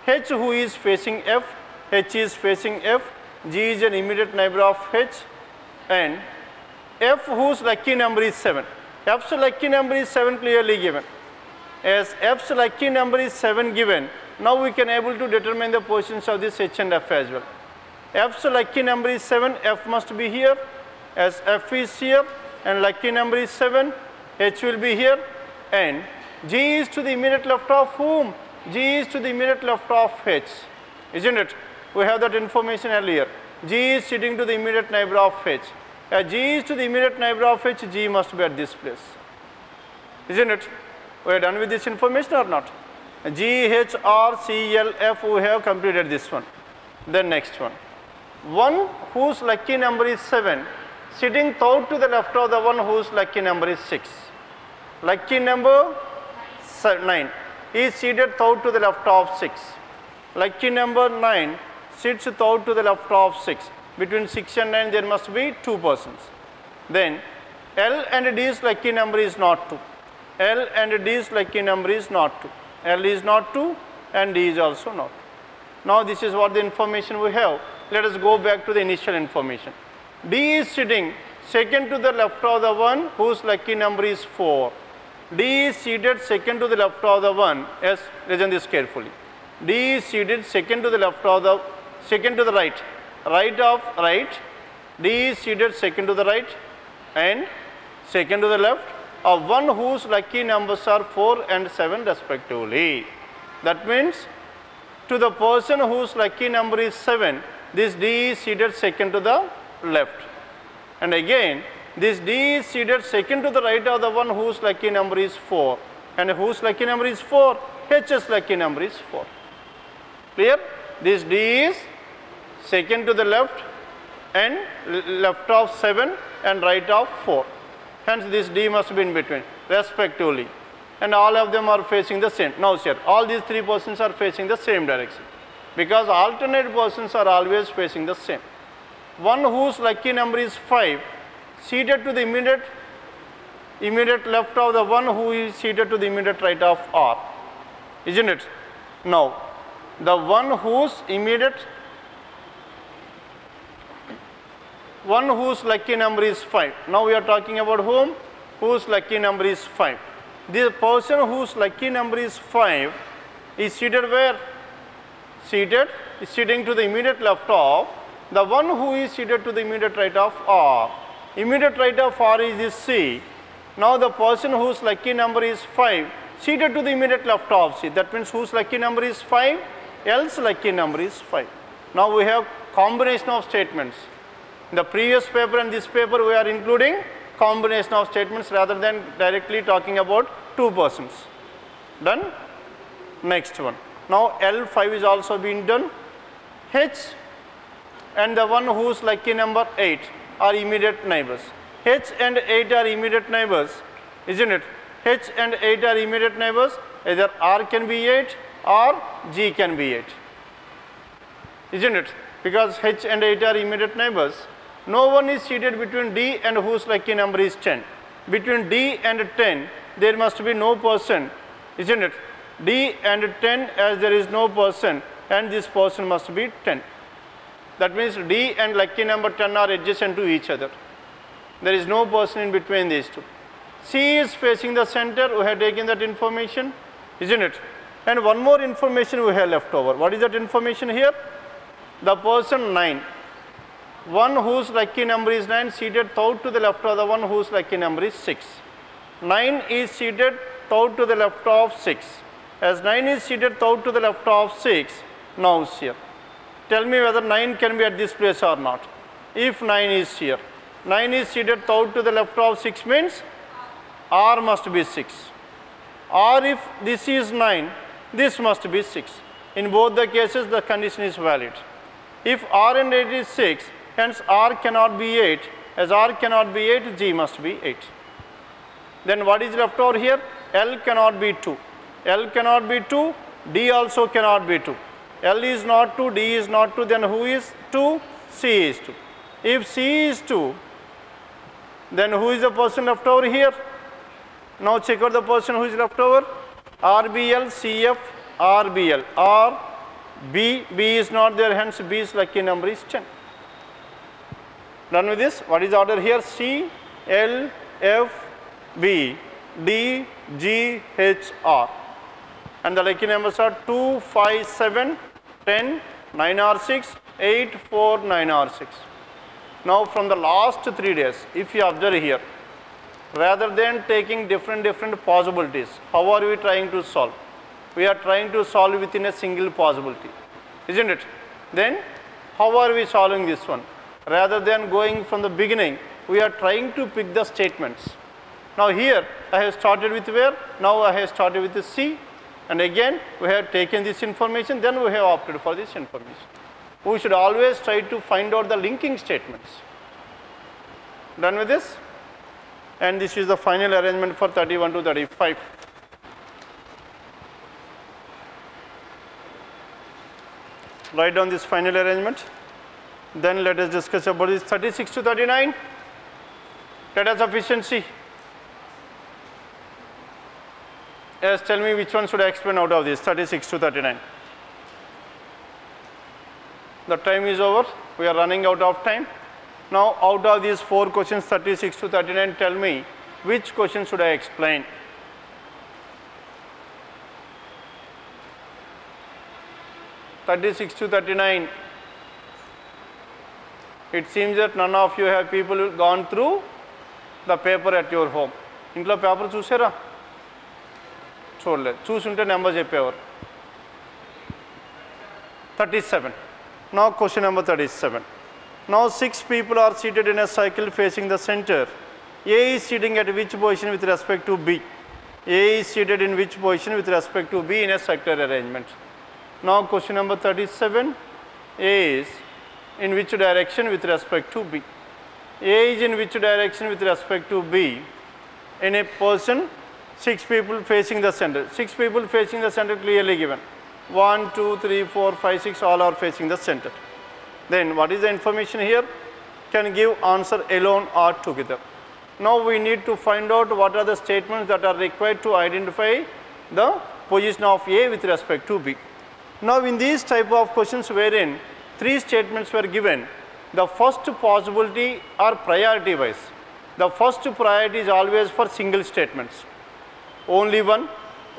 H who is facing F, H is facing F, G is an immediate neighbor of H, and F whose lucky number is 7. F's lucky number is 7 clearly given. As F's lucky number is 7 given, now we can able to determine the positions of this H and F as well. F's lucky number is 7, F must be here. As F is here and lucky number is 7, H will be here, and G is to the immediate left of whom? G is to the immediate left of H, isn't it? We have that information earlier. G is sitting to the immediate neighbor of H. As G is to the immediate neighbor of H, G must be at this place, isn't it? We are done with this information or not? G, H, R, C, L, F, we have completed this one. Then next one. One whose lucky number is 7, sitting third to the left of the one whose lucky number is 6. Lucky number 9 is seated third to the left of 6. Lucky number 9 sits third to the left of 6. Between 6 and 9 there must be 2 persons. Then L and D's lucky number is not 2. L and D's lucky number is not 2. L is not 2 and D is also not 2. Now this is what the information we have. Let us go back to the initial information. D is sitting second to the left of the one whose lucky number is 4. D is seated second to the left of the one. Yes, listen this carefully. D is seated second to the left of the, second to the right. Right of right. D is seated second to the right and second to the left of one whose lucky numbers are 4 and 7 respectively. That means to the person whose lucky number is 7, this D is seated second to the left. And again, this D is seated second to the right of the one whose lucky number is 4. And whose lucky number is 4? H's lucky number is 4. Clear? This D is second to the left and left of 7 and right of 4. Hence this D must be in between respectively. And all of them are facing the same. Now sir, all these 3 persons are facing the same direction. Because alternate persons are always facing the same. One whose lucky number is 5, seated to the immediate left of the one who is seated to the immediate right of R. Isn't it? Now, the one whose lucky number is 5. Now we are talking about whom? Whose lucky number is 5. The person whose lucky number is 5 is seated where? Is sitting to the immediate left of the one who is seated to the immediate right of R. Immediate right of R is this C. Now the person whose lucky number is 5 seated to the immediate left of C. That means whose lucky number is 5? L's lucky number is 5. Now we have combination of statements. In the previous paper and this paper we are including combination of statements rather than directly talking about 2 persons. Done? Next one. Now L5 is also being done. H and the one whose lucky number 8 are immediate neighbors. H and 8 are immediate neighbors, isn't it? H and 8 are immediate neighbors. Either R can be 8 or G can be 8, isn't it? Because H and 8 are immediate neighbors. No one is seated between D and whose lucky number is 10. Between D and 10, there must be no person, isn't it? D and 10, as there is no person, and this person must be 10. That means D and lucky number 10 are adjacent to each other. There is no person in between these two. C is facing the center. We have taken that information, isn't it? And one more information we have left over. What is that information here? The person 9. One whose lucky number is 9 seated third to the left of the one whose lucky number is 6. 9 is seated third to the left of 6. As 9 is seated third to the left of 6, now here. Tell me whether 9 can be at this place or not. If 9 is here, 9 is seated third to the left of 6 means R must be 6. Or if this is 9, this must be 6. In both the cases, the condition is valid. If R and 8 is 6, hence R cannot be 8. As R cannot be 8, G must be 8. Then what is left over here? L cannot be 2. L cannot be 2, D also cannot be 2. L is not 2, D is not 2, then who is 2? C is 2. If C is 2, then who is the person left over here? Now check out the person who is left over. RBL, CF, RBL, R, B, B is not there, hence B's lucky number is 10. Done with this? What is order here? C, L, F, B, D, G, H, R. And the lucky numbers are 2, 5, 7, 10, 9 or 6, 8, 4, 9 or 6. Now from the last 3 days, if you observe here, rather than taking different possibilities, how are we trying to solve? We are trying to solve within a single possibility, isn't it? Then how are we solving this one? Rather than going from the beginning, we are trying to pick the statements. Now here I have started with where? Now I have started with the C, and again we have taken this information, then we have opted for this information. We should always try to find out the linking statements. Done with this? And this is the final arrangement for 31 to 35. Write down this final arrangement. Then let us discuss about this 36 to 39. Data sufficiency. Yes, tell me which one should I explain out of this 36 to 39. The time is over. We are running out of time. Now out of these 4 questions 36 to 39, tell me which question should I explain. (36 to 39). It seems that none of you have people gone through the paper at your home. Intlo paper chusera? Chodle. Chusunte number cheppevaru. 37. Now question number 37. Now 6 people are seated in a cycle facing the center. A is sitting at which position with respect to B? A is seated in which position with respect to B in a circular arrangement? Now question number 37. A is in which direction with respect to B? A is in which direction with respect to B? In a person, 6 people facing the center. 6 people facing the center clearly given. 1, 2, 3, 4, 5, 6 all are facing the center. Then what is the information here? Can give answer alone or together. Now we need to find out what are the statements that are required to identify the position of A with respect to B. Now in these type of questions wherein 3 statements were given, the first possibility are priority wise. The first priority is always for single statements. Only 1,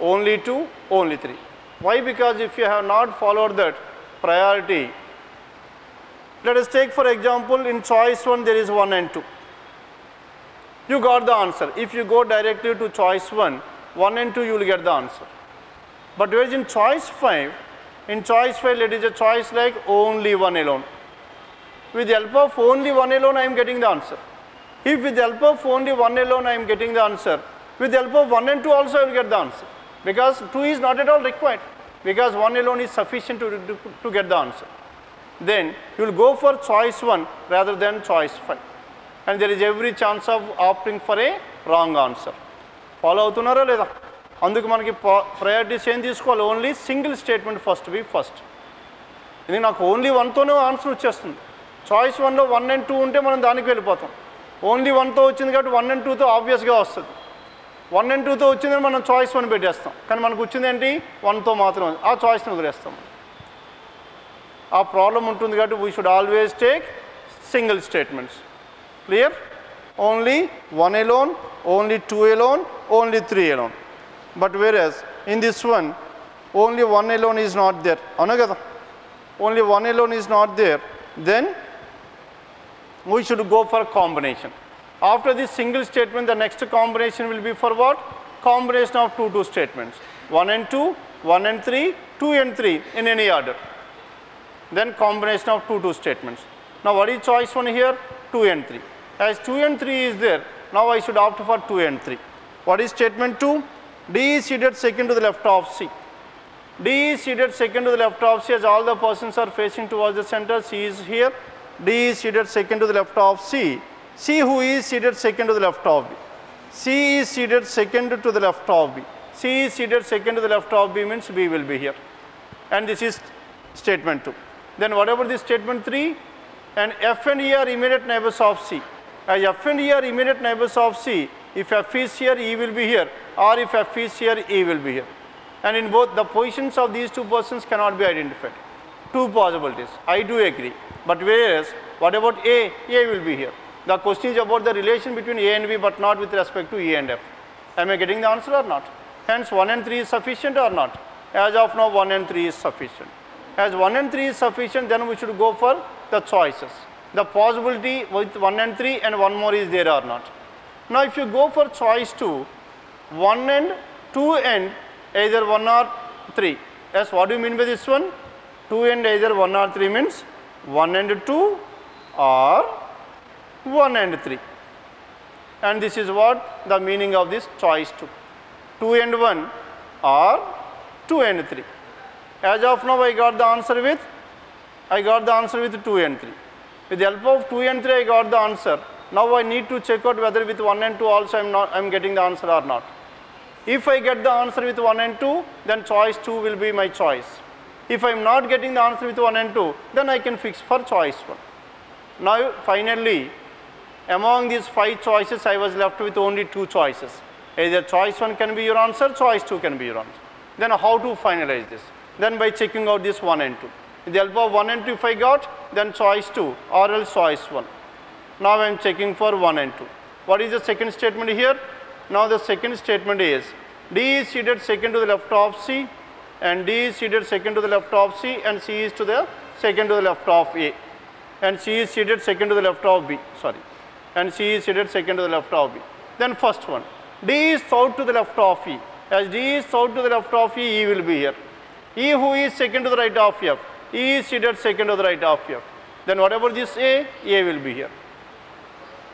only 2, only 3. Why? Because if you have not followed that priority, let us take for example in choice 1 there is 1 and 2. You got the answer. If you go directly to choice 1, 1 and 2 you will get the answer. But whereas in choice 5, it is a choice like only 1 alone. With the help of only 1 alone I am getting the answer. If with the help of only 1 alone I am getting the answer, with the help of 1 and 2 also I will get the answer. Because 2 is not at all required. Because 1 alone is sufficient to get the answer. Then you will go for choice 1 rather than choice 5. And there is every chance of opting for a wrong answer. Follow avutunnara leda? Anduku manaki priorities em teesukovali, only single statement first be first. Idi naaku only 1 tone answer vachestundi. Choice 1 lo 1 and 2 unte manam daniki vellipotam. Only 1 తో వచ్చింది కాబట్టి 1 and 2 తో obvious గా వస్తుంది. 1 and 2 తో వచ్చిందని మనం choice 1 పెట్టేస్తాం. కానీ మనకు వచ్చింది ఏంటి? 1 తో మాత్రమే. ఆ చాయిస్ ని వదిలేస్తాం. ఆ ప్రాబ్లం ఉంటుంది కాబట్టి we should always take single statements. Clear? Only 1 alone, only 2 alone, only 3 alone. But whereas in this one only 1 alone is not there. Avuna kada? Only 1 alone is not there. Then we should go for combination. After this single statement, the next combination will be for what? Combination of two statements. 1 and 2, 1 and 3, 2 and 3 in any order. Then combination of 2 statements. Now what is choice 1 here? 2 and 3. As 2 and 3 is there, now I should opt for 2 and 3. What is statement 2? D is seated second to the left of C. D is seated second to the left of C as all the persons are facing towards the center. C is here. D is seated second to the left of C. C who is seated second to the left of B. C is seated second to the left of B. C is seated second to the left of B means B will be here. And this is statement 2. Then whatever this statement 3, and F and E are immediate neighbors of C. As F and E are immediate neighbors of C, if F is here, E will be here, or if F is here, E will be here. And in both, the positions of these two persons cannot be identified. 2 possibilities. I do agree. But whereas, what about A? A will be here. The question is about the relation between A and B, but not with respect to E and F. Am I getting the answer or not? Hence, 1 and 3 is sufficient or not? As of now, 1 and 3 is sufficient. As 1 and 3 is sufficient, then we should go for the choices. The possibility with 1 and 3 and 1 more is there or not. Now, if you go for choice 2, 1 and 2 and either 1 or 3. Yes, what do you mean by this one? 2 and either 1 or 3 means 1 and 2 or 1 and 3. And this is what the meaning of this choice 2. 2 and 1 or 2 and 3. As of now, I got the answer with 2 and 3. With the help of 2 and 3, I got the answer. Now I need to check out whether with 1 and 2 also I am getting the answer or not. If I get the answer with 1 and 2, then choice 2 will be my choice. If I am not getting the answer with 1 and 2, then I can fix for choice 1. Now finally, among these 5 choices, I was left with only 2 choices. Either choice 1 can be your answer, choice 2 can be your answer. Then how to finalize this? Then by checking out this 1 and 2. With the help of 1 and 2 if I got, then choice 2 or else choice 1. Now I am checking for 1 and 2. What is the second statement here? Now the second statement is D is seated second to the left of C, and D is seated second to the left of C, and C is to the second to the left of A, and C is seated second to the left of B, and C is seated second to the left of B. Then first one, D is south to the left of E. As D is south to the left of E, E will be here. E who is second to the right of F, E is seated second to the right of F. Then whatever this A will be here.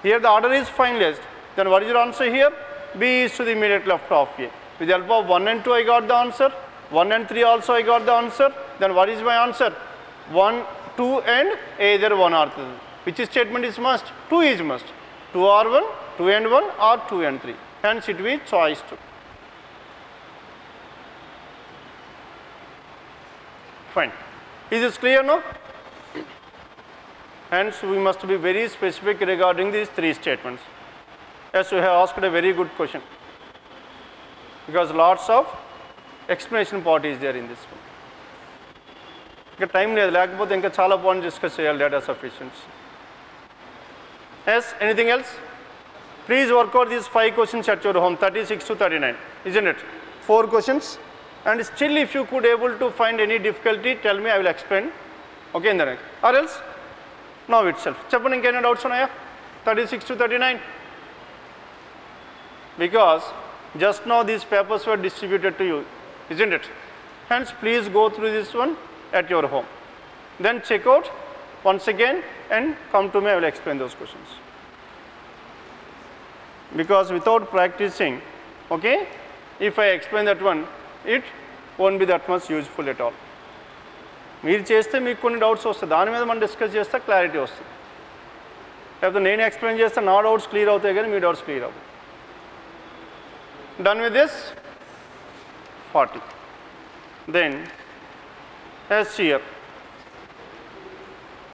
Here the order is finalized. Then what is your answer here? B is to the immediate left of A. With the help of 1 and 2 I got the answer. 1 and 3 also I got the answer. Then what is my answer? 1, 2 and either 1 or 3. Which statement is must? 2 is must. 2 or 1, 2 and 1 or 2 and 3. Hence it will be choice 2. Fine. Is this clear now? Hence we must be very specific regarding these 3 statements. Yes, we have asked a very good question, because lots of explanation part is there in this one. Inka time ledhu, lekapothe inka chaala points discuss cheyali data sufficiency. Yes, anything else? Please work out these 5 questions at your home, 36 to 39, isn't it? 4 questions, and still if you could able to find any difficulty, tell me, I will explain. Okay, in the next. Or else, now itself. Cheppandi inka doubts unnaya? 36 to 39. Because just now these papers were distributed to you, isn't it? Hence, please go through this one at your home. Then check out once again and come to me, I will explain those questions. Because without practicing, okay, if I explain that one, it won't be that much useful at all. మీరు చేస్తే మీకు కొన్ని doubts వస్తాయి, దాని మీద మనం discuss చేస్తే clarity వస్తుంది. లేకపోతే నేను ఎక్స్ప్లెయిన్ చేస్తే నా డౌట్స్ క్లియర్ అవుతాయి కానీ మీ డౌట్స్ క్లియర్ అవ్వవు. Done with this? 40. Then, as here.